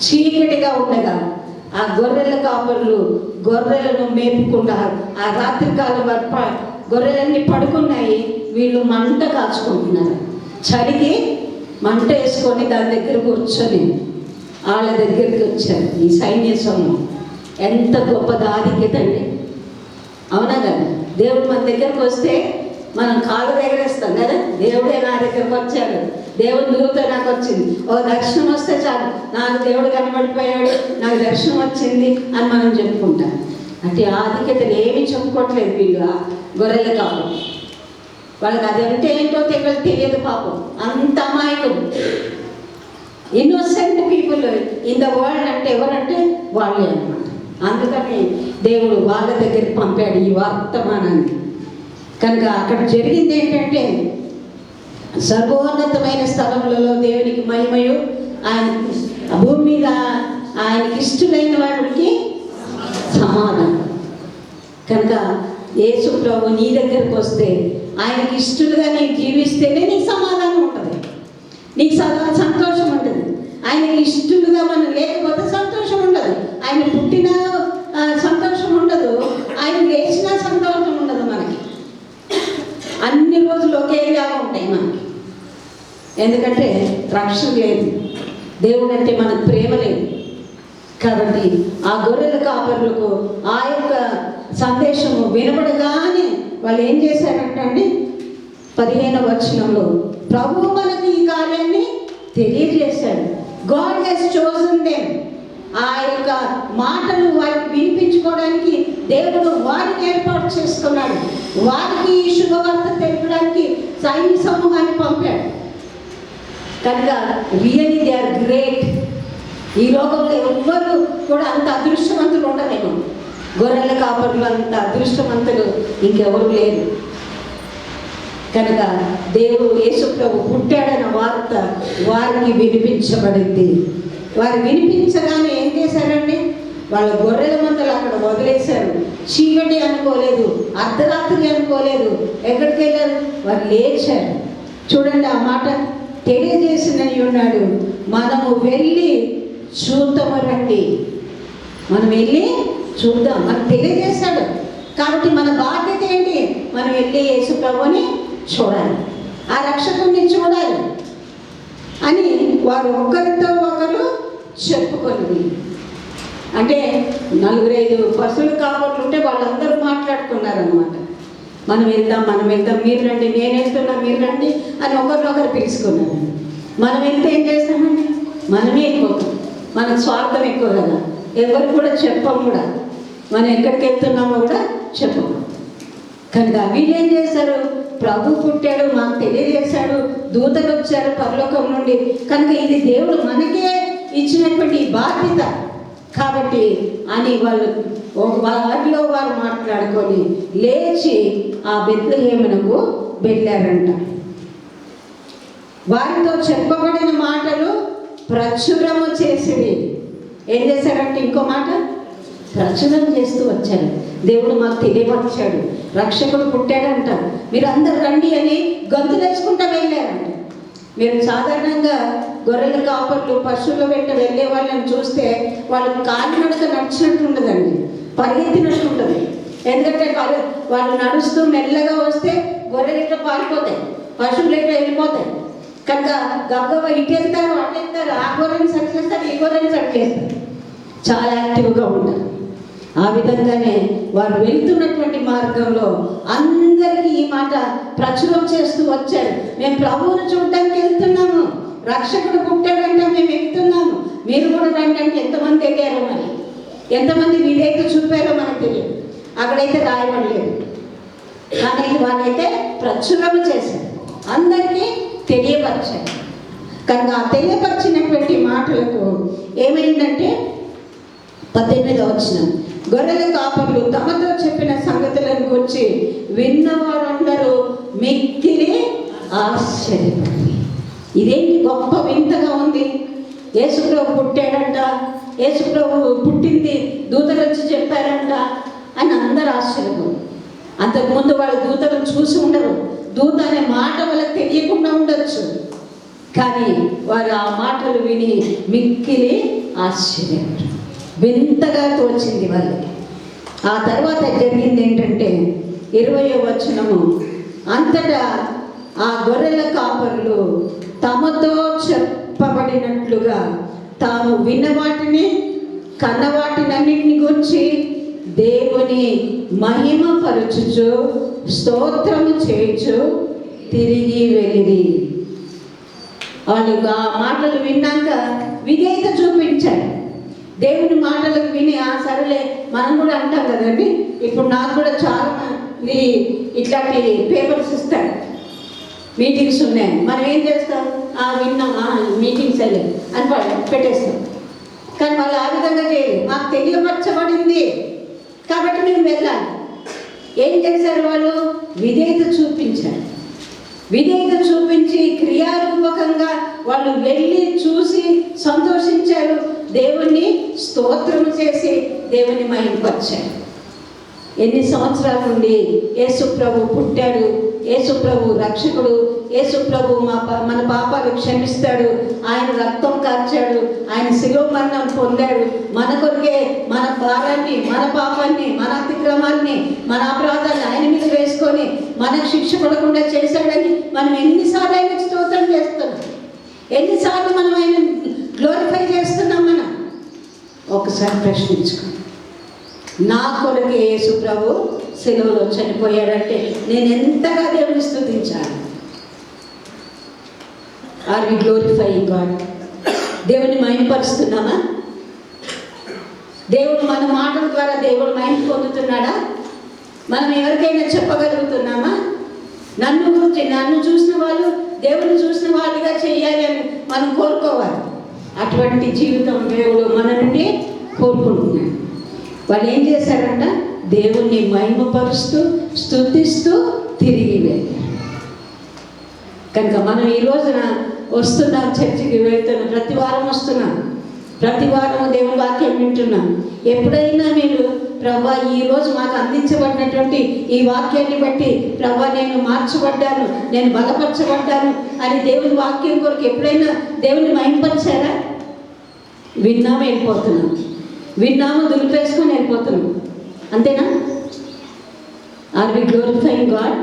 చీకటిగా ఉండగా ఆ గొర్రెల కాపరులు గొర్రెలను మేపుకుండా, ఆ రాత్రికాలం గొర్రెలన్నీ పడుకున్నాయి, వీళ్ళు మంట కాచుకుంటున్నారు. చలికి మంట వేసుకొని దాని దగ్గర కూర్చొని వాళ్ళ దగ్గరికి వచ్చారు. ఈ సైన్య సమూహం ఎంత గొప్ప ఆధిక్యత అండి, అవునా కదా? దేవుడు మన దగ్గరకు వస్తే మనం కాలు ఎగరేస్తాం కదా, దేవుడే నా దగ్గరకు వచ్చాడు, దేవుడు దూత నాకు వచ్చింది, ఒక దర్శనం వస్తే చాలు, నాకు దేవుడు కనబడిపోయాడు, నాకు దర్శనం వచ్చింది అని మనం చెప్పుకుంటాం. అంటే ఆధిక్యతలు ఏమీ చెప్పుకోవట్లేదు వీళ్ళు. ఆ గొర్రెల కాపం వాళ్ళకి అది అంటే ఏంటో తెలియదు పాపం, అంత అమాయకులు. Innocent people in the world అంటే ఎవరంటే వాళ్ళే అన్నమాట. అందుకని దేవుడు వాళ్ళ దగ్గరికి పంపాడు ఈ వర్తమానాన్ని. కనుక అక్కడ జరిగింది ఏంటంటే సర్వోన్నతమైన స్థలములలో దేవునికి మహిమయు, ఆయన భూమి మీద ఆయనకి ఇష్టమైన వాడికి సమాధానం. కనుక యేసు ప్రభు నీ దగ్గరకు వస్తే ఆయనకి ఇష్టలుగా నీకు జీవిస్తేనే నీకు సమాధానం ఉంటుంది, నీకు సంతోషం ఉంటుంది. ఆయనకి ఇష్టలుగా మనం లేకపోతే సంతోషం ఉండదు. ఆయన పుట్టిన సంతోషం ఉండదు, ఆయన లేచిన సంతోషం ఉండదు. మనకి అన్ని రోజులు ఒకేలాగా ఉంటాయి మనకి, ఎందుకంటే రక్షణ లేదు, దేవుడు అంటే మనకు ప్రేమ లేదు. కాబట్టి ఆ గొర్రెల కాపరులకు ఆ యొక్క సందేశము వినబడగానే వాళ్ళు ఏం చేశారంటే 15వ వచనంలో ప్రభువు మనకు ఈ కార్యాన్ని తెలియజేశాడు. God has chosen them. ఆ యొక్క మాటలు వారికి వినిపించుకోవడానికి దేవుడు వారిని ఏర్పాటు చేసుకున్నాడు. వారికి ఈ శుభవార్త తెలపడానికి సైన్య సమూహాన్ని పంపాడు. కనుక రియల్లీ దే ఆర్ గ్రేట్. ఈ లోకంలో ఎవ్వరు కూడా అంత అదృష్టవంతులు ఉండలేము. గొర్రెల కాపరులు అంత అదృష్టవంతులు ఇంకెవరు లేరు. కనుక దేవుడు యేసు ప్రభు పుట్టాడన్న వార్త వారికి వినిపించబడింది. వారు వినిపించగానే ఏం చేశారండి, వాళ్ళ గొర్రెల మందలు అక్కడ వదిలేశారు. చీకటి అనుకోలేదు, అర్ధరాత్రి అనుకోలేదు, ఎక్కడికి వెళ్ళారు, వారు లేచారు. చూడండి ఆ మాట తెలియజేసినని ఉన్నాడు, మనము వెళ్ళి చూద్దాము రండి. మనం వెళ్ళి చూద్దాం, మనకు తెలియజేశాడు. కాబట్టి మన బాధ్యత ఏంటి, మనం వెళ్ళి యేసు ప్రభుని చూడాలి, ఆ రక్షకుని చూడాలి అని వారు ఒకరితో ఒకరు చెప్పుకొని, అంటే 4-5 పశువుల కాపర్లు ఉంటే వాళ్ళందరూ మాట్లాడుకున్నారనమాట. మనం వెళ్దాం మీరు రండి, నేను వెళ్తున్నా మీరు రండి అని ఒకరినొకరు పిలుచుకున్నారు. మనం వెళ్తే ఏం చేస్తామండి, మనమే వెళ్ళిపోతాం. మనకు స్వార్థం ఎక్కువ కదా, ఎవరు కూడా చెప్పం కూడా, మనం ఎక్కడికి వెళ్తున్నామో కూడా చెప్పము. కనుక వీళ్ళు ఏం చేశారు, ప్రభు పుట్టాడు మాకు తెలియజేశాడు, దూతలు వచ్చారు పరలోకం నుండి, కనుక ఇది దేవుడు మనకే ఇచ్చినటువంటి బాధ్యత కాబట్టి అని వాళ్ళు వారిలో వారు మాట్లాడుకొని లేచి ఆ బెత్లెహేమునకు వెళ్ళారంట. వారితో చెప్పబడిన మాటలు ప్రచురము చేసేవి. ఏం చేశారంటే ఇంకో మాట ప్రచురం చేస్తూ వచ్చారు. దేవుడు మాకు తెలియపరిచాడు, రక్షకుడు పుట్టాడంట, మీరు అందరు రండి అని గొంతు తెచ్చుకుంటూ వెళ్ళారంట. మీరు సాధారణంగా గొర్రెల కాపర్లు పశువుల వెంట వెళ్ళే వాళ్ళని చూస్తే వాళ్ళు కాలినడక నడిచినట్టు ఉండదండి, పరిగెత్తినట్టు ఉండదు. ఎందుకంటే వాళ్ళు నడుస్తూ మెల్లగా వస్తే గొర్రెలు ఇట్లా పారిపోతాయి, పశువులు ఇట్లా వెళ్ళిపోతాయి. కనుక గబ్బగా ఇటు వెళ్తారు అటు వెళ్తారు, ఆ గొర్రెని సరి చేస్తారు, ఈ గొర్రెని సరి చేస్తారు, చాలా యాక్టివ్గా ఉంటారు. ఆ విధంగానే వారు వెళ్తున్నటువంటి మార్గంలో అందరికీ ఈ మాట ప్రచురం చేస్తూ వచ్చారు. మేము ప్రభువును చూడడానికి వెళ్తున్నాము, రక్షకుడు పుట్టాడంటే మేము వెళ్తున్నాము, మీరు కూడా రండి అంటే ఎంతమంది వెళ్ళారో, మరి ఎంతమంది వీడైతే చూపారో మనకు తెలియదు, అక్కడైతే రాయబడలేదు. కానీ వాళ్ళైతే ప్రచురం చేశారు, అందరికీ తెలియపరిచారు. కనుక ఆ తెలియపరిచినటువంటి మాటలకు ఏమైందంటే 18వ వచనం, గొర్రెల కాపర్లు తమతో చెప్పిన సంగతులను గురించి విన్నవారందరూ మిక్కిలి ఆశ్చర్యపడి, ఇదేంటి గొప్ప వింతగా ఉంది, యేసుప్రభు పుట్టాడంట, యేసుప్రభు పుట్టింది దూతలు వచ్చి చెప్పారంట అని అందరూ ఆశ్చర్యపోయారు. అంతకుముందు వాళ్ళు దూతలను చూసి ఉండరు, దూత అనే మాట వాళ్ళకి తెలియకుండా ఉండొచ్చు, కానీ వారు ఆ మాటలు విని మిక్కిలి ఆశ్చర్యపడ్డారు, వింతగా తోచింది వాళ్ళకి. ఆ తర్వాత జరిగింది ఏంటంటే 20వ వచనము, అంతటా ఆ గొర్రెల కాపరులు తమతో చెప్పబడినట్లుగా తాము విన్న వాటిని కన్న వాటినన్నింటిని గురించి దేవుని మహిమ పరచుచు స్తోత్రము చేయుచు తిరిగి వెళ్ళిరి. వాళ్ళు ఆ మాటలు విన్నాక విధేయత చూపించారు. దేవుని మాటలకు విని సరేలే మనం కూడా అంటాం కదండి. ఇప్పుడు నాకు కూడా చాలా మంది ఇట్లాంటి పేపర్స్ ఇస్తాడు, మీటింగ్స్ ఉన్నాయి, మనం ఏం చేస్తాం, విన్నాం మీటింగ్స్ వెళ్ళి అని పెట్టేస్తాం. కానీ వాళ్ళు ఆ విధంగా చేయలేదు. మాకు తెలియపరచబడింది కాబట్టి మేము వెళ్ళాలి. ఏం చేశారు వాళ్ళు? విధేయత చూపించారు. విధేయత చూపించి క్రియారూపకంగా వాళ్ళు వెళ్ళి చూసి సంతోషించారు. దేవుణ్ణి స్తోత్రము చేసి దేవుని మహిమపరిచారు. ఎన్ని సంవత్సరాల నుండి యేసు ప్రభు పుట్టాడు, యేసు ప్రభు రక్షకుడు, యేసు ప్రభు మన పాపాలు క్షమిస్తాడు, ఆయన రక్తం కార్చాడు, ఆయన శిలువ మరణం పొందాడు, మన కొరకే మన భారాన్ని, మన పాపాన్ని, మన అతిక్రమాన్ని, మన అపరాధాన్ని ఆయన మీద వేసుకొని మనకు శిక్ష పడకుండా చేశాడని మనం ఎన్నిసార్లు ఆయన స్తోత్రం చేస్తున్నాం, ఎన్నిసార్లు మనం ఆయన గ్లోరిఫై చేస్తున్నాం. మనం ఒకసారి ప్రశ్నించుకోండి, నా కొరకు యేసు ప్రభు శిలువలో చనిపోయాడంటే నేను ఎంతగా దేవుని స్తుతించాలి. Are we glorifying God? దేవుని మహిమపరుస్తున్నామా? దేవుడు మన మాటల ద్వారా దేవుడు మహిమ పొందుతున్నాడా? మనం ఎవరికైనా చెప్పగలుగుతున్నామా? నన్ను చూసిన వాళ్ళు దేవుని చూసిన వాళ్ళుగా చేయాలి అని మనం కోరుకోవాలి. అటువంటి జీవితం దేవుడు మన నుండి కోరుకుంటున్నాడు. వాళ్ళు ఏం చేశారంట? దేవుణ్ణి మహిమపరుస్తూ స్తుతిస్తూ తిరిగి వెళ్ళారు. కనుక మనం ఈ రోజున వస్తున్నాం, చర్చికి వెళ్తున్నాం, ప్రతి వారం వస్తున్నాం, ప్రతి వారం దేవుని వాక్యం వింటున్నాం. ఎప్పుడైనా మీరు ప్రభా ఈరోజు మాకు అందించబడినటువంటి ఈ వాక్యాన్ని బట్టి ప్రభా నేను మార్చబడ్డాను, నేను బలపరచబడ్డాను అని దేవుని వాక్యం కొరకు ఎప్పుడైనా దేవుని మహిమపరిచారా? విన్నాము, వెళ్ళిపోతున్నాం, విన్నాము, దులిపేసుకొని వెళ్ళిపోతున్నాం, అంతేనా? Are we glorifying God?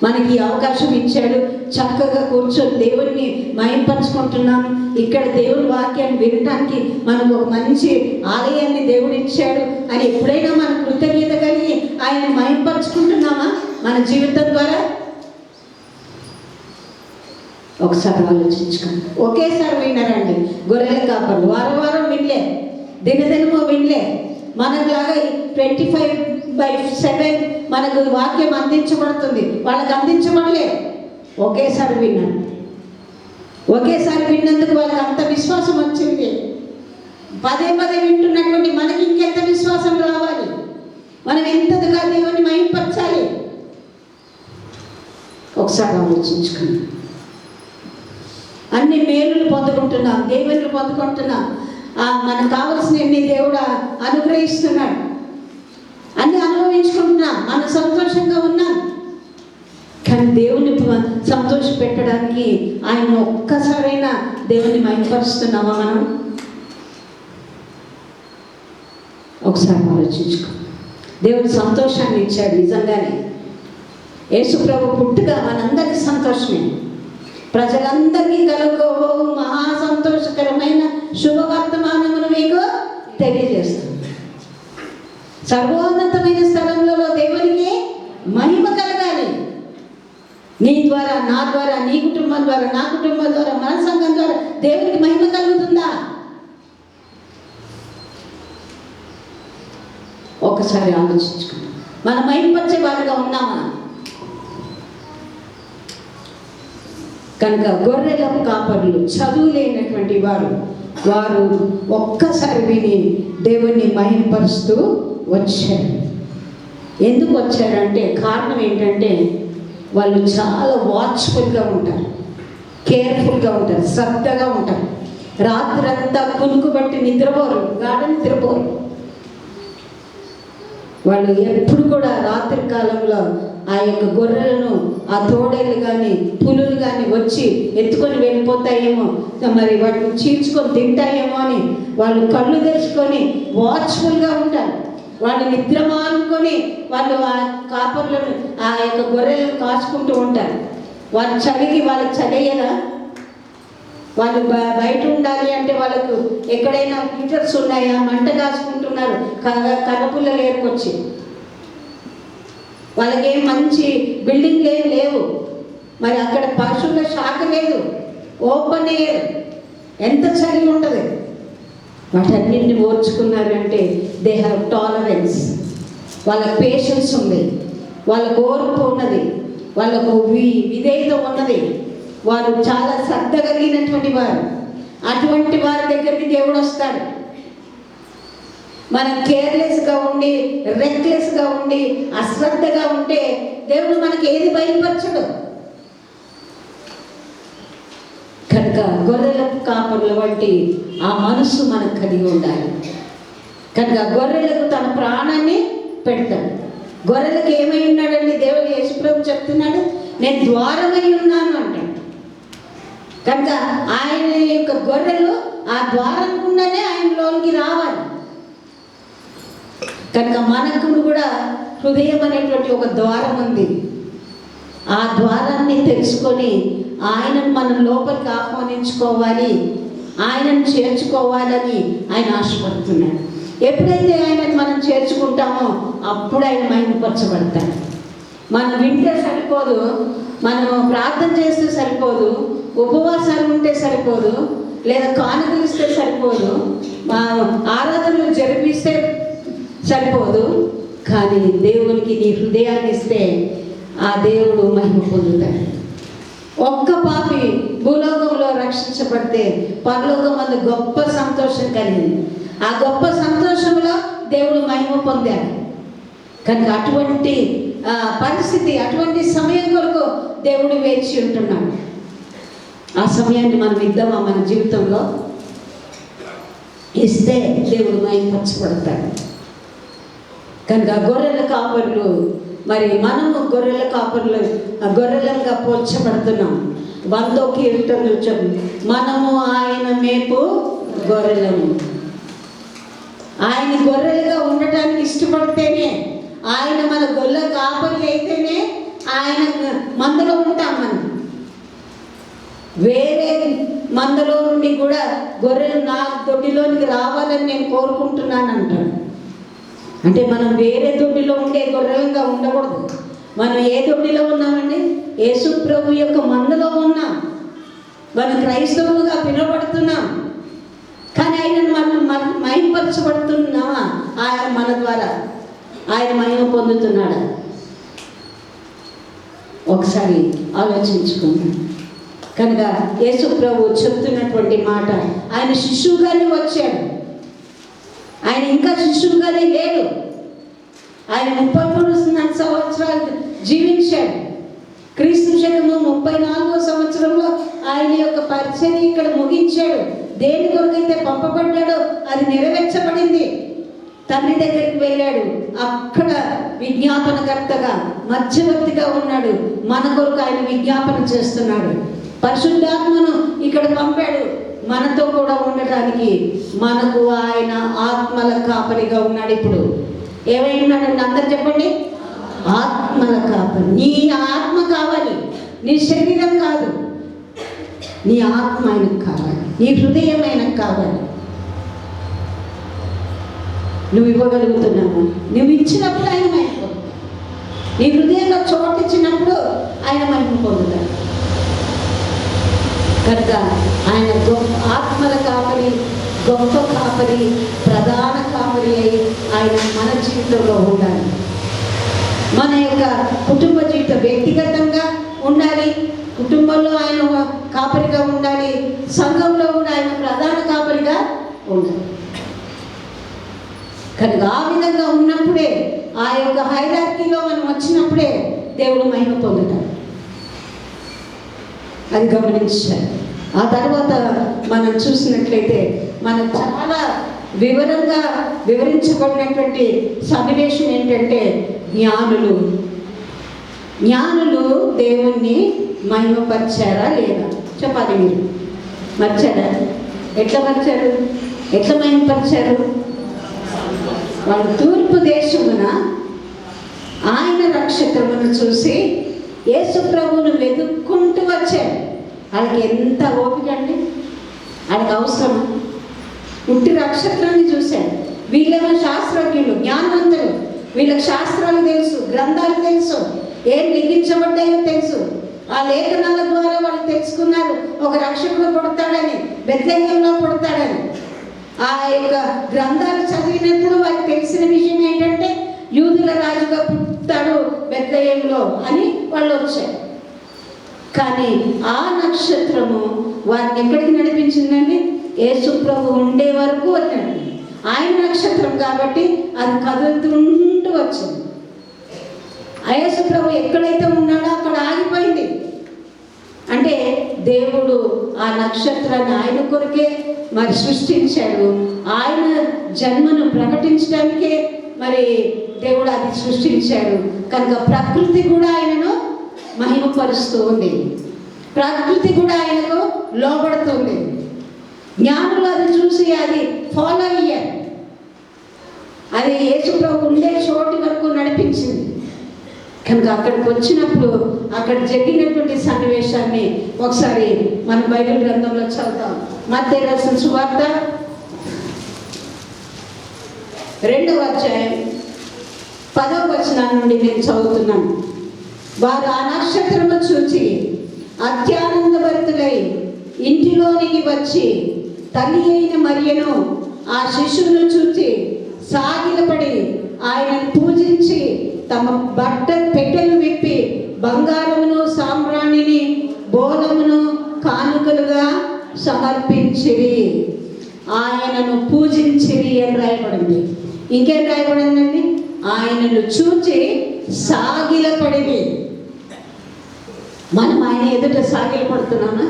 మనకి అవకాశం ఇచ్చాడు, చక్కగా కూర్చొని దేవుడిని మహిమపరుచుకుంటున్నాం. ఇక్కడ దేవుని వాక్యాన్ని వినడానికి మనకు ఒక మంచి ఆలయాన్ని దేవుడు ఇచ్చాడు అని ఎప్పుడైనా మనం కృతజ్ఞత కలిగి ఆయన మహిమపరుచుకుంటున్నామా మన జీవితం ద్వారా? ఒకసారి ఆలోచించుకోండి. ఒకేసారి వినరండి గొర్రెల కాపరు, వారం వారం వినలే, దినదినమో వినలే. మనకులాగా 25/7 మనకు వాక్యం అందించబడుతుంది, వాళ్ళకి అందించబడలే. ఒకేసారి విన్నాను, ఒకేసారి విన్నందుకు వాళ్ళకి అంత విశ్వాసం వచ్చింది. పదే పదే వింటున్నటువంటి మనకి ఇంకెంత విశ్వాసం రావాలి, మనం ఎంతగా దేవుని మహిమపరచాలి. ఒకసారి ఆలోచించుకోండి. అన్ని మేలులు పొందుకుంటున్నాం, దేవుళ్ళు పొందుకుంటున్నాం, మనకు కావలసినన్ని దేవుడు అనుగ్రహిస్తున్నాడు, అన్ని అనుభవించుకుంటున్నాం, మనం సంతోషంగా ఉన్నాం. కానీ దేవుని సంతోష పెట్టడానికి ఆయన ఒక్కసారైనా దేవుని మహిమపరుస్తున్నామా మనం? ఒకసారి ఆలోచించుకో. దేవుడు సంతోషాన్ని ఇచ్చాడు నిజంగానే. యేసు ప్రభు పుట్టుక మనందరికీ సంతోషమే. ప్రజలందరికీ కలుగబోవు మహా సంతోషకరమైన శుభవర్తమానమును మీకు తెలియజేస్తుంది. సర్వోన్నతమైన స్థలంలో దేవునికి మహిమ కలగాలి. నీ ద్వారా, నా ద్వారా, నీ కుటుంబం ద్వారా, నా కుటుంబం ద్వారా, మన సంఘం ద్వారా దేవునికి మహిమ కలుగుతుందా? ఒకసారి ఆలోచించుకుందాం. మన మహిమపరిచే వారుగా ఉన్నామా? కనుక గొర్రెల కాపరులు, చదువు లేనటువంటి వారు ఒక్కసారి విని దేవుణ్ణి మహిమపరుస్తూ వచ్చారు. ఎందుకు వచ్చారంటే కారణం ఏంటంటే వాళ్ళు చాలా వాచ్ఫుల్గా ఉంటారు, కేర్ఫుల్గా ఉంటారు, శ్రద్ధగా ఉంటారు. రాత్రంతా కునుకు బట్టి నిద్రపోరు, నిద్రపోరు. వాళ్ళు ఎప్పుడు కూడా రాత్రి కాలంలో ఆ యొక్క గొర్రెలను, ఆ తోడేళ్ళు కానీ పులులు కానీ వచ్చి ఎత్తుకొని వెళ్ళిపోతాయేమో, మరి వాటిని చీల్చుకొని తింటాయేమో అని వాళ్ళు కళ్ళు తెరుచుకొని వాచ్ఫుల్గా ఉంటారు. వాళ్ళు నిద్ర మానుకొని వాళ్ళు ఆ కాపర్లను, ఆ యొక్క గొర్రెలను కాచుకుంటూ ఉంటారు. వాళ్ళు చలికి వాళ్ళకి చలియరా? వాళ్ళు బయట ఉండాలి అంటే వాళ్ళకు ఎక్కడైనా హీటర్స్ ఉన్నాయా? మంట కాసుకుంటున్నారు కర్రపుల్లలు ఏరుకొచ్చి. వాళ్ళకేం మంచి బిల్డింగ్లు ఏం లేవు. మరి అక్కడ పశువుల శాఖ లేదు, ఓపెన్ ఎయిర్, ఎంత చలి ఉంటుంది. వాటన్నింటిని ఓర్చుకున్నారంటే దే హ్యావ్ టాలరెన్స్. వాళ్ళకి పేషెన్స్ ఉంది, వాళ్ళకు ఓర్పు ఉన్నది, వాళ్ళకు విధేయత ఉన్నది. వారు చాలా శ్రద్ధ కలిగినటువంటి వారు. అటువంటి వారి దగ్గరికి దేవుడు వస్తాడు. మనం కేర్లెస్గా ఉండి, రెక్లెస్గా ఉండి, అశ్రద్ధగా ఉంటే దేవుడు మనకి ఏది బయలుపరచడు. కనుక గొర్రెల కాపరుల వంటి ఆ మనస్సు మనకు కలిగి ఉండాలి. కనుక గొర్రెలకు తన ప్రాణాన్ని పెడతాడు. గొర్రెలకు ఏమై ఉన్నాడండి? దేవుడు యేసుప్రభు చెప్తున్నాడు, నేను ద్వారమై ఉన్నాను అంటాడు. కనుక ఆయన యొక్క గొర్రెలు ఆ ద్వారం గుండానే ఆయనలోనికి రావాలి. కనుక మనకు కూడా హృదయం అనేటువంటి ఒక ద్వారం ఉంది. ఆ ద్వారాన్ని తెలుసుకొని ఆయనను మనం లోపలికి ఆహ్వానించుకోవాలి, ఆయనను చేర్చుకోవాలని ఆయన ఆశపడుతున్నాడు. ఎప్పుడైతే ఆయనను మనం చేర్చుకుంటామో అప్పుడు ఆయన మహిమపరచబడతాడు. మనం వింటే సరిపోదు, మనం ప్రార్థన చేస్తే సరిపోదు, ఉపవాసాలు ఉంటే సరిపోదు, లేదా కానుకలు ఇస్తే సరిపోదు, ఆరాధనలు జరిపిస్తే సరిపోదు. కానీ దేవునికి నీ హృదయాన్ని ఇస్తే ఆ దేవుడు మహిమ పొందుతాడు. ఒక్క పాపి భూలోకంలో రక్షించబడితే పరలోకం అందు గొప్ప సంతోషం కలిగింది. ఆ గొప్ప సంతోషంలో దేవుడు మహిమ పొందాడు. కనుక అటువంటి పరిస్థితి, అటువంటి సమయం కొరకు దేవుడు వేచి ఉంటున్నాడు. ఆ సమయాన్ని మనం ఇద్దామా? మన జీవితంలో ఇస్తే దేవుడు మహిమపరచబడతాడు. కనుక గొర్రెల కాపరులు, మరి మనము గొర్రెల కాపరులు, గొర్రెలుగా పోల్చబడుతున్నాం. 100వ కీర్తనలో చెప్పు, మనము ఆయన మేపు గొర్రెలము. ఆయన గొర్రెలుగా ఉండటానికి ఇష్టపడితేనే, ఆయన మన గొర్రెల కాపరి అయితేనే ఆయన మందలో ఉంటాం. మనం వేరే మందలో నుండి కూడా గొర్రెలు నా దొడ్డిలోనికి రావాలని నేను కోరుకుంటున్నాను అంటాడు. అంటే మనం వేరే దొడ్డిలో ఉండే గొర్రెలుగా ఉండకూడదు. మనం ఏ దొడ్డిలో ఉన్నామండి? యేసు ప్రభు యొక్క మందలో ఉన్నాం. మనం క్రైస్తవులుగా పిలువబడుతున్నాం. కానీ ఆయన మనం మహిమపరచబడుతున్నామా? ఆయన మన ద్వారా ఆయన మహిమ పొందుతున్నాడా? ఒకసారి ఆలోచించుకుందాం. కనుక యేసు ప్రభు చెప్తున్నటువంటి మాట, ఆయన శిశువుగానే వచ్చాడు. ఆయన ఇంకా శిశువుగానే లేడు. ఆయన 33 సంవత్సరాలు జీవించాడు. క్రీస్తు శకము 34వ సంవత్సరంలో ఆయన యొక్క పరిచయం ఇక్కడ ముగించాడు. దేని కొరకైతే పంపబడ్డాడో అది నెరవేర్చబడింది. తండ్రి దగ్గరికి వెళ్ళాడు. అక్కడ విజ్ఞాపనకర్తగా, మధ్యవర్తిగా ఉన్నాడు. మన కొరకు ఆయన విజ్ఞాపన చేస్తున్నాడు. పరిశుద్ధాత్మను ఇక్కడ పంపాడు మనతో కూడా ఉండటానికి. మనకు ఆయన ఆత్మల కాపరిగా ఉన్నాడు. ఇప్పుడు ఏమై ఉన్నాడండి? అందరు చెప్పండి. ఆత్మల కాపరి. నీ ఆత్మ కావాలి, నీ శరీరం కాదు. నీ ఆత్మ ఆయనకు కావాలి, నీ హృదయం ఆయనకు కావాలి. నువ్వు ఇవ్వగలుగుతున్నావు. నువ్వు ఇచ్చినప్పుడు ఆయన మహిమ పొందుతాడు. నీ హృదయంలో చోటు ఇచ్చినప్పుడు ఆయన మహిమ పొందుతాడు. కనుక ఆయన గొప్ప ఆత్మల కాపరి, గొప్ప కాపరి, ప్రధాన కాపరి అయి ఆయన మన జీవితంలో ఉండాలి. మన యొక్క కుటుంబ జీవితం వ్యక్తిగతంగా ఉండాలి, కుటుంబంలో ఆయన కాపరిగా ఉండాలి, సంఘంలో కూడా ఆయన ప్రధాన కాపరిగా ఉండాలి. కనుక ఆ విధంగా ఉన్నప్పుడే, ఆ యొక్క హైరార్కీలో మనం వచ్చినప్పుడే దేవుడు మహిమ పొందుతాడు. అది గమనించాలి. ఆ తర్వాత మనం చూసినట్లయితే మనం చాలా వివరంగా వివరించబడినటువంటి సన్నివేశం ఏంటంటే, జ్ఞానులు దేవుణ్ణి మహిమపరిచారా లేదా? చెప్పాలి మీరు. మర్చారా? ఎట్లా మర్చారు? ఎట్లా మహిమపరిచారు? వాళ్ళు తూర్పు దేశమున ఆయన నక్షత్రమును చూసి యేసు ప్రభువును వెతుక్కుంటూ వచ్చారు. వాళ్ళకి ఎంత ఓపిక అండి, వాళ్ళకి అవసరం. ఉట్టి నక్షత్రాన్ని చూశాడు. వీళ్ళేమో శాస్త్రజ్ఞులు, జ్ఞానవంతులు, వీళ్ళకి శాస్త్రాలు తెలుసు, గ్రంథాలు తెలుసు, ఏం లిఖించబడ్డాయో తెలుసు. ఆ లేఖనాల ద్వారా వాళ్ళు తెలుసుకున్నారు ఒక రక్షకుడు పుడతాడని, బెత్లెహేములో పుడతాడని. ఆ యొక్క గ్రంథాలు చదివినప్పుడు వాళ్ళకి తెలిసిన విషయం ఏంటంటే యూదుల రాజుగా పుడతాడు బెత్లెహేములో అని వాళ్ళు వచ్చారు. కానీ ఆ నక్షత్రము వారిని ఎక్కడికి నడిపించిందండి? యేసు ప్రభు ఉండే వరకు వచ్చాడు. ఆయన నక్షత్రం కాబట్టి అది కదులుతుంటూ వచ్చింది. యేసు ప్రభు ఎక్కడైతే ఉన్నాడో అక్కడ ఆగిపోయింది. అంటే దేవుడు ఆ నక్షత్రాన్ని ఆయన కొరకే మరి సృష్టించాడు. ఆయన జన్మను ప్రకటించడానికే మరి దేవుడు అది సృష్టించాడు. కనుక ప్రకృతి కూడా ఆయనను మహిమపరుస్తూ ఉంది, ప్రకృతి కూడా ఆయనకు లోబడుతుంది. జ్ఞానులు అది చూసి అది ఫాలో అయ్యారు. అది యేసు ప్రభు ఉండే చోటి వరకు నడిపించింది. కనుక అక్కడికి వచ్చినప్పుడు అక్కడ జరిగినటువంటి సన్నివేశాన్ని ఒకసారి మన బైబిల్ గ్రంథంలో చదువుతాం. మత్తయి రాసిన సువార్త 2వ అధ్యాయం 10వ వచనం నుండి నేను చదువుతున్నాను. వారు ఆ నక్షత్రము చూచి అత్యానందభరితులై ఇంటిలోనికి వచ్చి తల్లి అయిన మరియను ఆ శిశువును చూచి సాగిలపడి ఆయనను పూజించి తమ పెట్టెలు విప్పి బంగారమును సాంబ్రాణిని బోలమును కానుకలుగా సమర్పించిరి, ఆయనను పూజించిరి అని రాయబడింది. ఇంకేం రాయబడిందండి? ఆయనను చూచి సాగిలపడిరి. మనం ఆయన ఎదుట సాగిలపడుతున్నామా?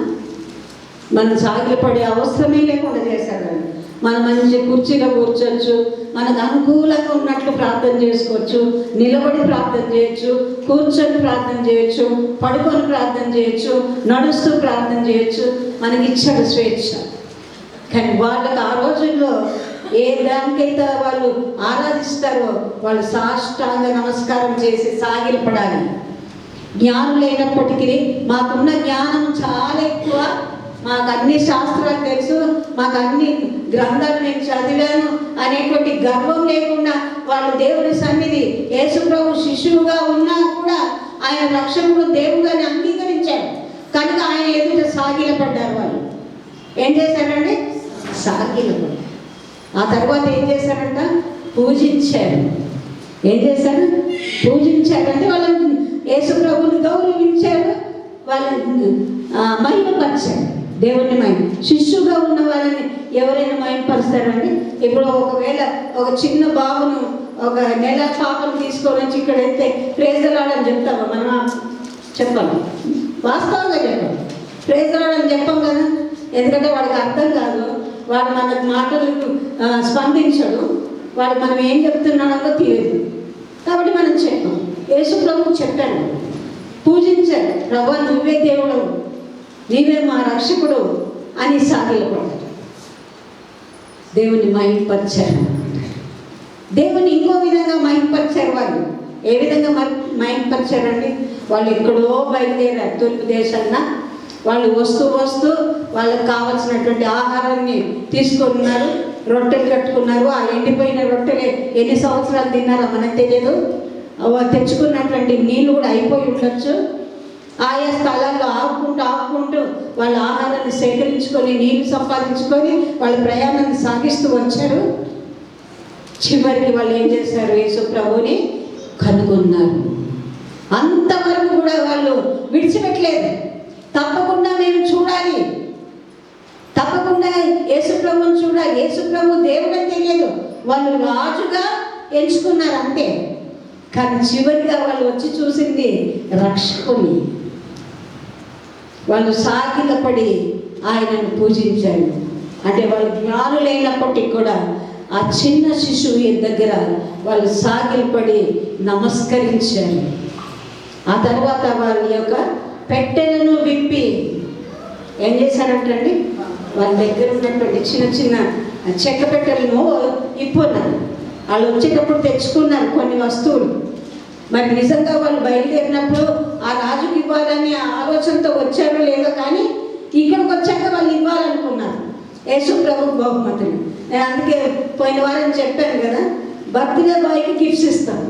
మనం సాగిలపడే అవసరమే లేకుండా చేశాడు. మనం మంచి కుర్చీలో కూర్చోవచ్చు, మనకు అనుకూలంగా ఉన్నట్లు ప్రార్థన చేసుకోవచ్చు, నిలబడి ప్రార్థన చేయొచ్చు, కూర్చొని ప్రార్థన చేయొచ్చు, పడుకొని ప్రార్థన చేయొచ్చు, నడుస్తూ ప్రార్థన చేయొచ్చు. మనకి ఇచ్చాడు స్వేచ్ఛ. కానీ వాళ్ళకి ఆ రోజుల్లో ఏ దానికైతే వాళ్ళు ఆరాధిస్తారో వాళ్ళు సాష్టాంగ నమస్కారం చేసి సాగిలపడాలి. జ్ఞానులైనప్పటికీ మాకున్న జ్ఞానం చాలా ఎక్కువ, మాకు అన్ని శాస్త్రాలు తెలుసు, మాకు అన్ని గ్రంథాలు నేను చదివాను అనేటువంటి గర్వం లేకుండా వాళ్ళు దేవుడి సన్నిధి యేసు ప్రభు శిశువుగా ఉన్నా కూడా ఆయన రక్షకుడు దేవుడిని అంగీకరించాడు. కనుక ఆయన ఎదుట సాగిలపడ్డారు. వాళ్ళు ఏం చేశారంటే సాగిలపడ్డారు. ఆ తర్వాత ఏం చేశారంట? పూజించారు. ఏం చేశారు? పూజించారంటే వాళ్ళని యేసు ప్రభుని గౌరవించారు, వాళ్ళని మహిమపరిచారు. దేవుని మహిమ. శిష్యుగా ఉన్న వాళ్ళని ఎవరైనా మహిమపరుస్తారండి? ఇప్పుడు ఒకవేళ ఒక చిన్న బాబును ఒక నెల పాపను తీసుకొని వచ్చి ఇక్కడ అయితే ప్రేజలాడని చెప్తామా? మనం చెప్పాలి, వాస్తవంగా చెప్పాలి. ప్రేజలాడని చెప్పాం కదా, ఎందుకంటే వాడికి అర్థం కాదు, వాడు మన మాటలకు స్పందించడు, వాడు మనం ఏం చెప్తున్నాడో తెలియదు. కాబట్టి మనం చెప్పాం. యేసు ప్రభు చెప్పాడు, పూజించాడు. ప్రభువా నువ్వే దేవుడు, నీవే మా రక్షకుడు అని సాగిలపడ్డాడు. దేవుని మహిమపరిచారు. దేవుని ఇంకో విధంగా మహిమపరిచారు. వాళ్ళు ఏ విధంగా మహిమపరిచారండి? వాళ్ళు ఎక్కడో బయలుదేరారు తూర్పు దేశాన్న. వాళ్ళు వస్తూ వాళ్ళకి కావాల్సినటువంటి ఆహారాన్ని తీసుకున్నారు, రొట్టెలు కట్టుకున్నారు. ఆ ఎండిపోయిన రొట్టెలే ఎన్ని సంవత్సరాలు తిన్నారో మనకు తెలియదు. తెచ్చుకున్నటువంటి నీళ్ళు కూడా అయిపోయి ఉండొచ్చు. ఆయా స్థలాల్లో ఆపుకుంటూ వాళ్ళ ఆహారాన్ని సేకరించుకొని నీళ్లు సంపాదించుకొని వాళ్ళ ప్రయాణాన్ని సాగిస్తూ వచ్చారు. చివరికి వాళ్ళు ఏం చేశారు? యేసు ప్రభుని కనుగొన్నారు. అంతవరకు కూడా వాళ్ళు విడిచిపెట్టలేదు. తప్పకుండా మేము చూడాలి, తప్పకుండా యేసు ప్రభుని చూడాలి. యేసు ప్రభు దేవుడని తెలియదు, వాళ్ళు రాజుగా ఎంచుకున్నారు అంతే. కానీ చివరిగా వాళ్ళు వచ్చి చూసింది రక్షకుని. వాళ్ళు సాగిలపడి ఆయనను పూజించారు. అంటే వాళ్ళు జ్ఞానులైనప్పటికీ కూడా ఆ చిన్న శిశువు దగ్గర వాళ్ళు సాగిలపడి నమస్కరించారు. ఆ తర్వాత వాళ్ళ యొక్క పెట్టెలను విప్పి ఏం చేశారంటండి? వాళ్ళ దగ్గర ఉన్నటువంటి చిన్న చెక్క పెట్టెలను ఇప్పున్నారు. వాళ్ళు వచ్చేటప్పుడు తెచ్చుకున్నారు కొన్ని వస్తువులు. మరి నిజంగా వాళ్ళు బయలుదేరినప్పుడు ఆ ఆ రాజుకి ఇవ్వాలని ఆలోచనతో వచ్చారో లేదో, కానీ ఇక్కడికి వచ్చాక వాళ్ళు ఇవ్వాలనుకున్నారు యేసు ప్రభు బహుమతులు. నేను అందుకే పోయిన వారం చెప్పాను కదా, బర్త్డే బాయ్కి గిఫ్ట్స్ ఇస్తాం,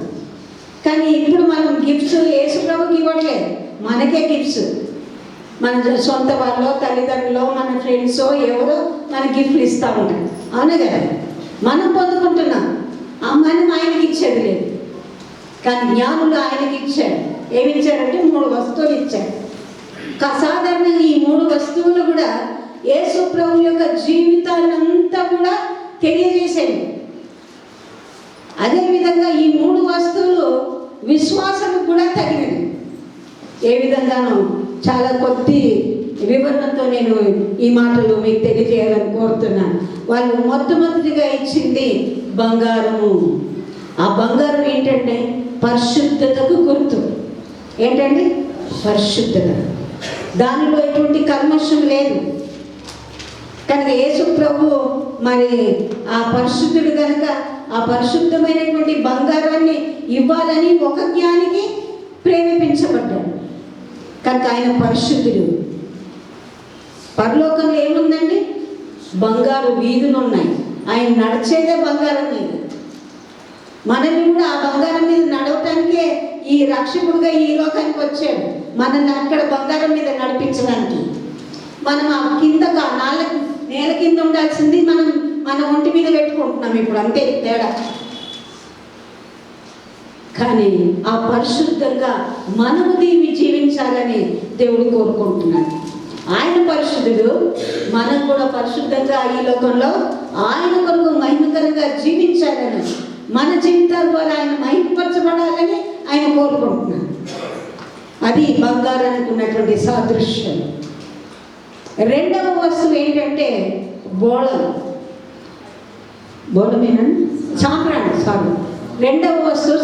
కానీ ఇప్పుడు మనం గిఫ్ట్స్ యేసు ప్రభుకి ఇవ్వట్లేదు, మనకే గిఫ్ట్స్. మన సొంత వాళ్ళు, తల్లిదండ్రులు, మన ఫ్రెండ్స్ ఎవరో మన గిఫ్ట్లు ఇస్తూ ఉంటారు, అవునా కదా. మనం పొందుకుంటున్నాం, మనం ఆయనకి ఇచ్చేది లేదు. కానీ జ్ఞానులు ఆయనకి ఇచ్చాడు. ఏమి ఇచ్చాడంటే 3 వస్తువులు ఇచ్చాడు. సాధారణంగా ఈ 3 వస్తువులు కూడా యేసు ప్రభు యొక్క జీవితాన్ని అంతా కూడా తెలియజేసేవి. అదేవిధంగా ఈ 3 వస్తువులు విశ్వాసం కూడా తగినవి. ఏ విధంగానో చాలా కొద్ది వివరణతో నేను ఈ మాటలు మీకు తెలియజేయాలని కోరుతున్నాను. వాళ్ళు మొట్టమొదటిగా ఇచ్చింది బంగారము. ఆ బంగారం ఏంటంటే పరిశుద్ధతకు గుర్తు. ఏంటండి? పరిశుద్ధత. దానిలో ఎటువంటి కల్మషం లేదు. కనుక యేసు ప్రభు మరి ఆ పరిశుద్ధుడు కనుక ఆ పరిశుద్ధమైనటువంటి బంగారాన్ని ఇవ్వాలని ఒక జ్ఞానికి ప్రేరేపించబడ్డాడు. కనుక ఆయన పరిశుద్ధుడు. పరలోకంలో ఏముందండి? బంగారు వీధులు ఉన్నాయి. ఆయన నడిచేదే బంగారం మీద. మనల్ని కూడా ఆ బంగారం మీద నడవటానికే ఈ రక్షకుడుగా ఈ లోకానికి వచ్చాడు, మనల్ని అక్కడ బంగారం మీద నడిపించడానికి. మనం ఆ కింద నేల కింద ఉండాల్సింది మనం మన ఒంటి మీద పెట్టుకుంటున్నాం ఇప్పుడు, అంతే తేడా. కానీ ఆ పరిశుద్ధంగా మనము దీన్ని జీవించాలని దేవుడు కోరుకుంటున్నాడు. ఆయన పరిశుద్ధుడు, మనం కూడా పరిశుద్ధంగా ఈ లోకంలో ఆయన కొరకు మహిమకరంగా జీవించాలని, మన జీవితాల ద్వారా ఆయన మహిమపరచబడాలని ఆయన కోరుకుంటున్నాడు. అది బంగారానికి ఉన్నటువంటి సాదృశ్యం. రెండవ వస్తువు ఏంటంటే సాంబ్రాణి. రెండవ వస్తువు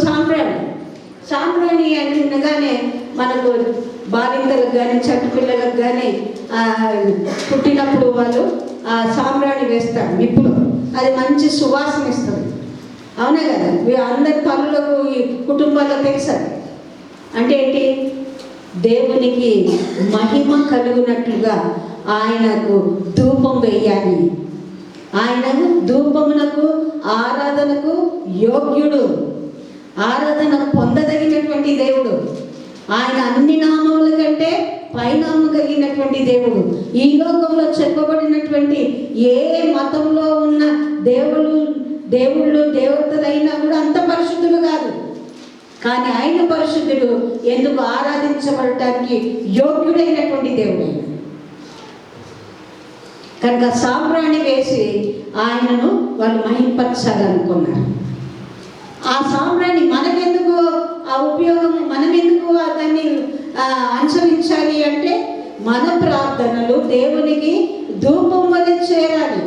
సాంబ్రాణి అనగానే మనకు బాలింతలకు కానీ చట్టుపిల్లలకు కానీ పుట్టినప్పుడు వాళ్ళు ఆ సాంబ్రాణి వేస్తారు నిప్పులో. అది మంచి సువాసన ఇస్తుంది, అవునా కదా. అందరి పనులకు ఈ కుటుంబాల్లో తెలుసారు. అంటే ఏంటి? దేవునికి మహిమ కలుగునట్లుగా ఆయనకు ధూపం వేయాలి. ఆయనకు ధూపమునకు ఆరాధనకు యోగ్యుడు, ఆరాధన పొందదగినటువంటి దేవుడు. ఆయన అన్ని నామముల కంటే పైనామం కలిగినటువంటి దేవుడు. ఈ లోకంలో చెప్పబడినటువంటి ఏ మతంలో ఉన్న దేవుళ్ళు దేవతలైనా కూడా అంత పరిశుద్ధులు కాదు. కానీ ఆయన పరిశుద్ధుడు, ఎందుకు ఆరాధించబడటానికి యోగ్యుడైనటువంటి దేవుడు. కనుక సాంబ్రాణి వేసి ఆయనను వాళ్ళు మహింపరచాలనుకున్నారు. ఆ సాంబ్రాణి మనకెందుకు ఆ ఉపయోగం, మనమెందుకు దాన్ని అనుసరించాలి అంటే, మన ప్రార్థనలు దేవునికి ధూపం వలె చేరాలి.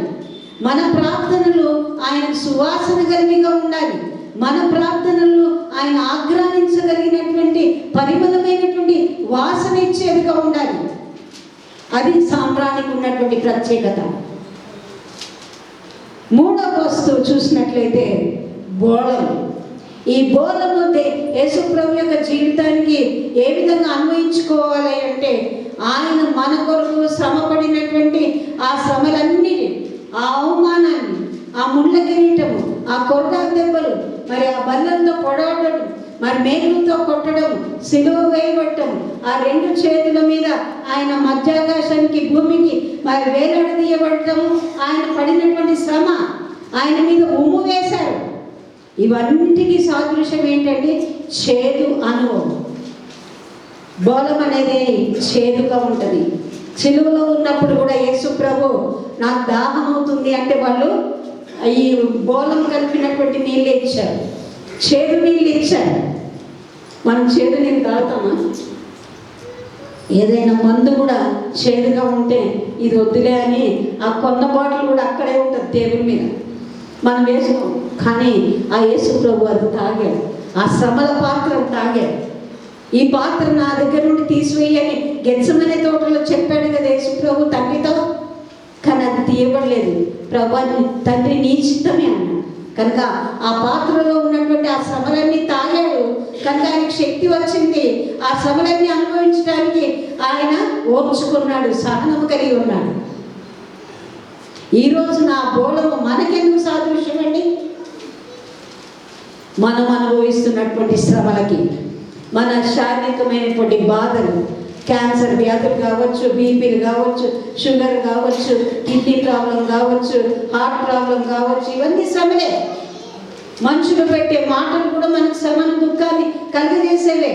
మన ప్రార్థనలు ఆయనకు సువాసన కలిగిగా ఉండాలి. మన ప్రార్థనలు ఆయన ఆగ్రహించగలిగినటువంటి పరిమళమైనటువంటి వాసన ఇచ్చేదిగా ఉండాలి. అది సాంబ్రాణికి ఉన్నటువంటి ప్రత్యేకత. మూడవ వస్తువు చూసినట్లయితే బోళము. ఈ బోళము యేసు ప్రభు యొక్క జీవితానికి ఏ విధంగా అన్వయించుకోవాలి అంటే, ఆయన మన కొరకు శ్రమ పడినటువంటి ఆ శ్రమలన్నీ, ఆ అవమానాన్ని, ఆ ముళ్ళ కిరీటము, ఆ కొరడాల దెబ్బలు, మరి ఆ బల్లలతో పొడవడం, మరి మేకులతో కొట్టడం, సిలువ వేయబట్టం, ఆ 2 చేతుల మీద ఆయన మధ్యాకాశానికి భూమికి మరి వేలాడదీయబడటము, ఆయన పడినటువంటి శ్రమ, ఆయన మీద ఉమ్ము వేశారు. ఇవన్నిటికీ సాదృశ్యం ఏంటంటే చేదు అనుభవం. బోళం అనేది చేదుగా ఉంటుంది. సిలువలో ఉన్నప్పుడు కూడా యేసు ప్రభు నాకు దాహం అవుతుంది అంటే వాళ్ళు ఈ బోళం కలిపినటువంటి నీళ్ళే ఇచ్చారు, చేదు నీళ్ళు ఇచ్చారు. మనం చేదు నీళ్ళు తాగుతామా? ఏదైనా మందు కూడా చేదుగా ఉంటే ఇది వద్దులే అని ఆ కొన్న బాటిల్ కూడా అక్కడే ఉంటుంది టేబుల్ మీద, మనం వేసుకోం. కానీ ఆ యేసు ప్రభు అది తాగాడు, ఆ శ్రమల పాత్రను తాగాడు. ఈ పాత్ర నా దగ్గర నుండి తీసివేయని గెత్సెమనే తోటలో చెప్పాడు కదా యేసు ప్రభు తండ్రితో. కానీ అది తీయబడలేదు. ప్రభు తండ్రి నీ చిత్తమే అన్నాడు. కనుక ఆ పాత్రలో ఉన్నటువంటి ఆ శ్రమలన్నీ తాగాడు కనుక ఆయనకు శక్తి వచ్చింది. ఆ శ్రమలన్నీ అనుభవించడానికి ఆయన ఓర్చుకున్నాడు, సహనం కలిగి ఉన్నాడు. ఈరోజు నా బోళము మనకెందుకు సాదృశ్యం అండి? మనం అనుభవిస్తున్నటువంటి శ్రమలకి, మన శారీరకమైనటువంటి బాధలు, క్యాన్సర్ వ్యాధులు కావచ్చు, బీపీలు కావచ్చు, షుగర్ కావచ్చు, కిడ్నీ ప్రాబ్లం కావచ్చు, హార్ట్ ప్రాబ్లం కావచ్చు, ఇవన్నీ శ్రమలే. మనుషులు పెట్టే మాటలు కూడా మనకు శ్రమను, దుఃఖాన్ని కలుగజేసేవే.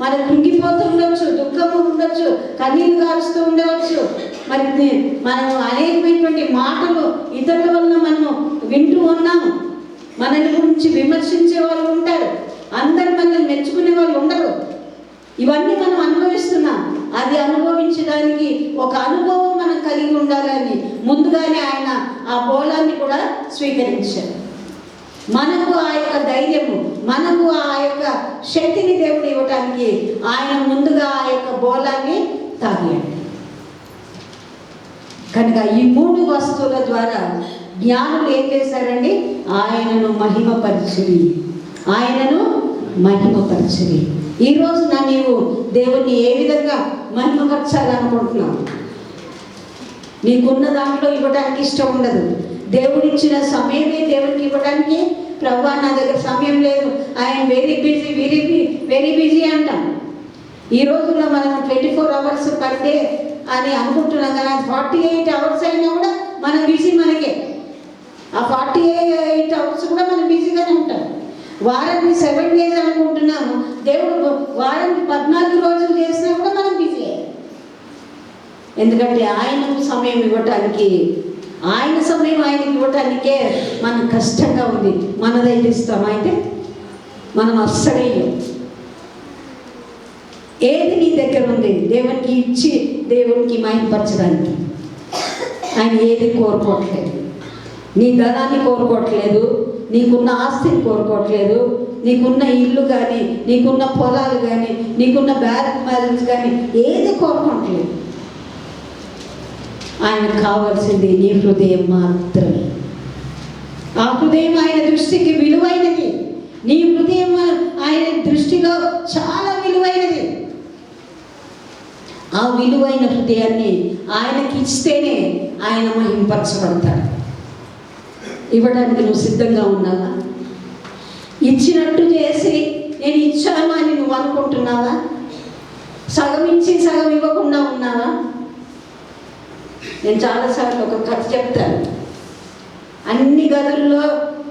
మనం కృంగిపోతూ ఉండవచ్చు, దుఃఖము ఉండొచ్చు, కన్నీళ్ళు కారుస్తూ ఉండవచ్చు. మరి మనం అనేకమైనటువంటి మాటలు ఇతరుల వలన మనము వింటూ ఉన్నాము. మనల్ని గురించి విమర్శించే వాళ్ళు ఉంటారు, అందరు మనల్ని మెచ్చుకునే వాళ్ళు ఉండరు. ఇవన్నీ మనం అనుభవిస్తున్నాం. అది అనుభవించడానికి ఒక అనుభవం మనం కలిగి ఉండాలని ముందుగానే ఆయన ఆ బోళాన్ని కూడా స్వీకరించారు. మనకు ఆ యొక్క ధైర్యము, మనకు ఆ యొక్క శక్తిని దేవుడు ఇవ్వటానికి ఆయన ముందుగా ఆ యొక్క బోళాన్ని తాగాడు. కనుక ఈ 3 వస్తువుల ద్వారా జ్ఞానులు ఏం చేశారండి? ఆయనను మహిమపరచిరి, ఆయనను మహిమపరచిరి. ఈ రోజున నీవు దేవుణ్ణి ఏ విధంగా మహిమపరచాలనుకుంటున్నావు? నీకున్న దాంట్లో ఇవ్వడానికి ఇష్టం ఉండదు. దేవుడిచ్చిన సమయమే దేవుడికి ఇవ్వడానికి, ప్రభువా నా దగ్గర సమయం లేదు, I'm very busy, very busy అంటాం. ఈ రోజుల్లో మనం 24 అవర్స్ పర్ డే అని అనుకుంటున్నాం కదా. 48 అవర్స్ అయినా కూడా మనం బిజీ మనకే. ఆ 48 అవర్స్ కూడా మనం బిజీగానే ఉంటాం. వారాన్ని 7 days అనుకుంటున్నాము, దేవుడు వారానికి 14 రోజులు చేసినా కూడా మనం బిజీ. ఎందుకంటే ఆయనకు సమయం ఇవ్వటానికి, ఆయన సమయం ఆయనకి ఇవ్వటానికే మనకు కష్టంగా ఉంది. మనదైతే ఇస్తాం, అయితే మనం అస్సలేయం. ఏది నీ దగ్గర ఉంది దేవునికి ఇచ్చి దేవునికి మహిమపరచడానికి? ఆయన ఏది కోరుకోవట్లేదు. నీ ధనాన్ని కోరుకోవట్లేదు, నీకున్న ఆస్తిని కోరుకోవట్లేదు, నీకున్న ఇల్లు కానీ, నీకున్న పొలాలు కానీ, నీకున్న బ్యాంక్ బ్యాలెన్స్ కానీ ఏది కోరుకోవట్లేదు. ఆయనకు కావాల్సింది నీ హృదయం మాత్రమే. ఆ హృదయం ఆయన దృష్టికి విలువైనది. నీ హృదయం ఆయన దృష్టిలో చాలా విలువైనది. ఆ విలువైన హృదయాన్ని ఆయనకి ఇస్తేనే ఆయన మహింపరచబడతాడు. ఇవ్వడానికి నువ్వు సిద్ధంగా ఉన్నావా? ఇచ్చినట్టు చేసి నేను ఇచ్చాను అని నువ్వు అనుకుంటున్నావా? సగం ఇచ్చి సగం ఇవ్వకుండా ఉన్నావా? నేను చాలాసార్లు ఒక కథ చెప్తాను. అన్ని గదుల్లో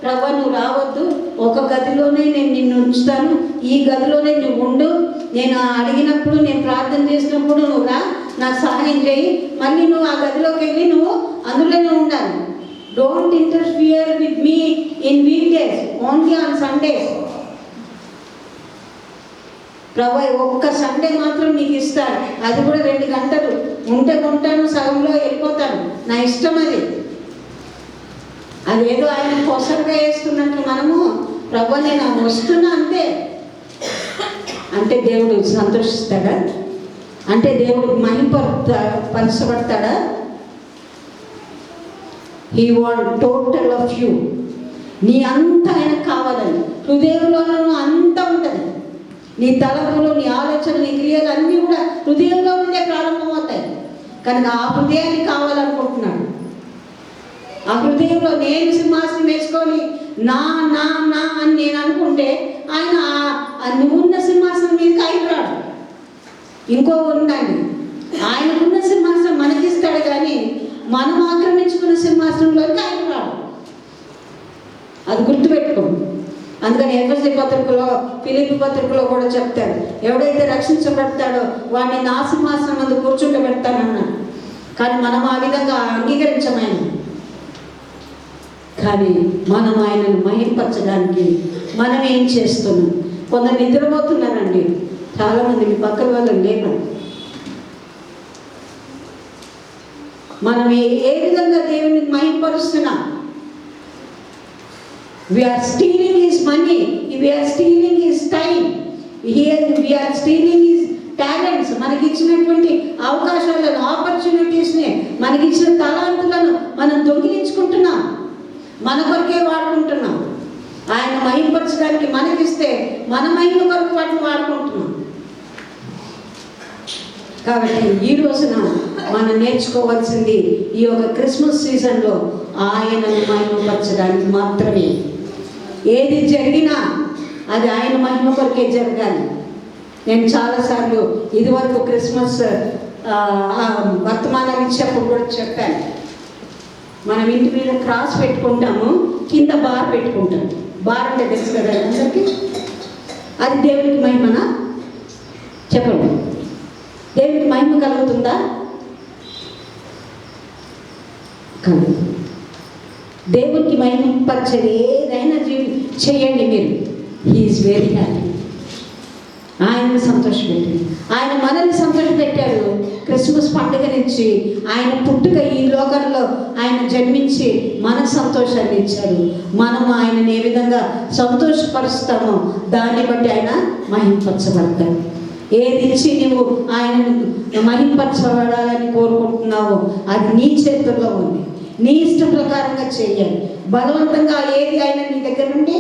ప్రభు నువ్వు రావద్దు, ఒక గదిలోనే నేను నిన్ను ఉంచుతాను, ఈ గదిలోనే నువ్వు ఉండు, నేను అడిగినప్పుడు, నేను ప్రార్థన చేసినప్పుడు నువ్వు రా, నాకు సహాయం చేయి, మళ్ళీ నువ్వు ఆ గదిలోకి వెళ్ళి నువ్వు అందులోనే ఉండాలి. Don't interfere with me in weekdays, only on Sundays. ప్రభు ఒక్క సండే మాత్రం నీకు ఇస్తాడు, అది కూడా 2 గంటలు ఉంటే ఉంటాను, సగంలో వెళ్ళిపోతాను, నా ఇష్టం అది. అదేదో ఆయన కొసరుగా వేస్తున్నట్లు మనము ప్రభు నేను వస్తున్నా అంతే అంటే దేవుడు సంతోషిస్తాడా? అంటే దేవుడు మహిమపరచబడతాడా? He want total of you. నీ అంతా ఆయనకు కావాలని, హృదయంలోనూ అంతా ఉంటుంది. నీ తలపులు, నీ ఆలోచనలు, నీ క్రియలు అన్నీ కూడా హృదయంలో ఉండే ప్రారంభమవుతాయి. కనుక ఆ హృదయాన్ని కావాలనుకుంటున్నాడు. ఆ హృదయంలో నేను సింహాసనం వేసుకొని నా నా నా అని నేను అనుకుంటే ఆయన నువ్వున్న సింహాసనం మీదకి ఆయన రాడు, ఇంకో ఉండండి. ఆయనకున్న సింహాసనం మనకిస్తాడు, కానీ మనం ఆక్రమించుకున్న సింహాసనంలోకి ఆయన రాడు. అది గుర్తుపెట్టుకోండి. అందుకని ఎఫెసీ పత్రికలో, ఫిలిప్పీ పత్రికలో కూడా చెప్తాడు, ఎవడైతే రక్షించబడతాడో వాడిని నా సింహాసనం ముందు కూర్చుంటబెడతానన్నాడు. కానీ మనం ఆ విధంగా అంగీకరించమైన, కానీ మనం ఆయనను మహింపరచడానికి మనం ఏం చేస్తున్నాం? కొందరు నిద్రపోతున్నారండి, చాలామంది మీ పక్కన వాళ్ళని లేపండి. మనం ఏ విధంగా దేవుని మహింపరుస్తున్నాం? We are stealing his money, we are stealing his time, we are stealing his talents. మనకిచ్చినటువంటి అవకాశాలను, ఆపర్చునిటీస్ని, మనకిచ్చిన తలాంతులను మనం దొంగిలించుకుంటున్నాం, మన కొరకే వాడుకుంటున్నాం. ఆయన మహిమపరచడానికి మనకిస్తే మన మహిమ కొరకు వాటిని వాడుకుంటున్నాం. కాబట్టి ఈ రోజున మనం నేర్చుకోవాల్సింది ఈ యొక్క క్రిస్మస్ సీజన్లో ఆయనను మహిమపరచడానికి మాత్రమే. ఏది జరిగినా అది ఆయన మహిమ కొరకే జరగాలి. నేను చాలాసార్లు ఇదివరకు క్రిస్మస్ వర్తమానాలు ఇచ్చేప్పుడు కూడా చెప్పాను. మనం ఇంటి మీద క్రాస్ పెట్టుకుంటాము, కింద బార్ పెట్టుకుంటాము. బార్ అంటే తెలుసు కదా అందరికీ. అది దేవునికి మహిమనా? చెప్పండి, దేవునికి మహిమ కలుగుతుందా? కలుగు. దేవునికి మహిమపరిచేది ఏదైనా చేయండి మీరు. He's very happy. ఆయనను సంతోషపెట్టి, ఆయన మనల్ని సంతోషపెట్టాడు. క్రిస్మస్ పండుగ నుంచి ఆయన పుట్టుక ఈ లోకంలో ఆయన జన్మించి మనకు సంతోషాన్ని ఇచ్చాడు. మనము ఆయనను ఏ విధంగా సంతోషపరుస్తామో దాన్ని బట్టి ఆయన మహిమపరచబడతాడు. ఏది ఇచ్చి నువ్వు ఆయనను మహిమపరచబడాలని కోరుకుంటున్నావో అది నీ చేతుల్లో ఉంది. నీ ఇష్ట ప్రకారంగా చేయాలి. బలవంతంగా ఏది ఆయన నీ దగ్గర నుండి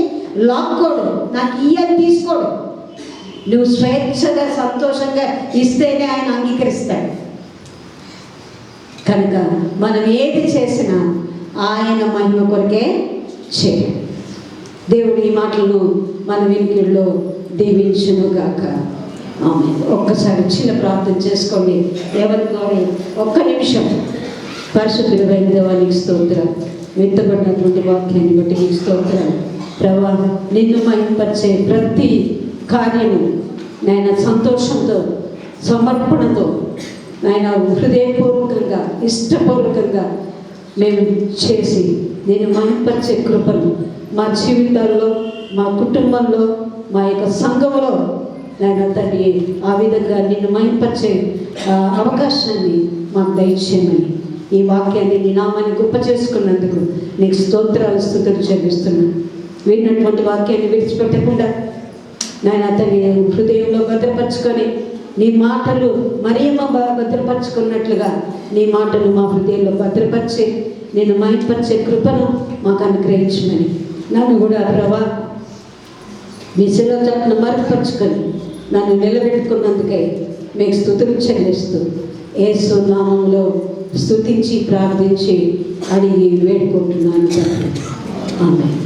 లాక్కోడు, నాకు ఇయ్యని తీసుకోడు. నువ్వు స్వేచ్ఛగా సంతోషంగా ఇస్తేనే ఆయన అంగీకరిస్తాడు. కనుక మనం ఏది చేసినా ఆయన మహిమ కొరకే చేయాలి. దేవుడు ఈ మాటలను మన వినికిడిలో దీవించునుగాక. ఆమె ఒక్కసారి చిన్న ప్రార్థన చేసుకోండి. ఎవరికో ఒక్క నిమిషం. పరిశుద్ధుడైన దేవానికి స్తోత్రం. విత్తబడినటువంటి వాక్యాన్ని బట్టి నీకు స్తోత్రం. ప్రభా, నిన్ను మహిమపరిచే ప్రతి కార్యము నాయన సంతోషంతో, సమర్పణతో, నాయన హృదయపూర్వకంగా, ఇష్టపూర్వకంగా మేము చేసి నేను మహిమపరిచే కృపను మా జీవితాల్లో, మా కుటుంబంలో, మా యొక్క సంఘంలో నాయన తండ్రి ఆ విధంగా నిన్ను మహిమపరిచే అవకాశాన్ని మాకు దయచేయమని ఈ వాక్యాన్ని నీ నామాన్ని గొప్ప చేసుకున్నందుకు నీకు స్తోత్రాలు, స్తుతులు చెల్లిస్తున్నాను. విన్నటువంటి వాక్యాన్ని విడిచిపెట్టకుండా నాయన అతని హృదయంలో భద్రపరచుకొని నీ మాటలు మరియమ్మ భద్రపరచుకున్నట్లుగా నీ మాటలు మా హృదయంలో భద్రపరిచి నేను మహిమపరిచే కృపను మాకు అనుగ్రహించమని, నన్ను కూడా ప్రభా మీ శిలోచట్ను మరుగుపరుచుకొని నన్ను నిలబెట్టుకున్నందుకై మీకు స్తుతులు చెల్లిస్తూ యేసు నామంలో స్తుతించి ప్రార్థించి అడిగి వేడుకుంటున్నాను. ఆమేన్.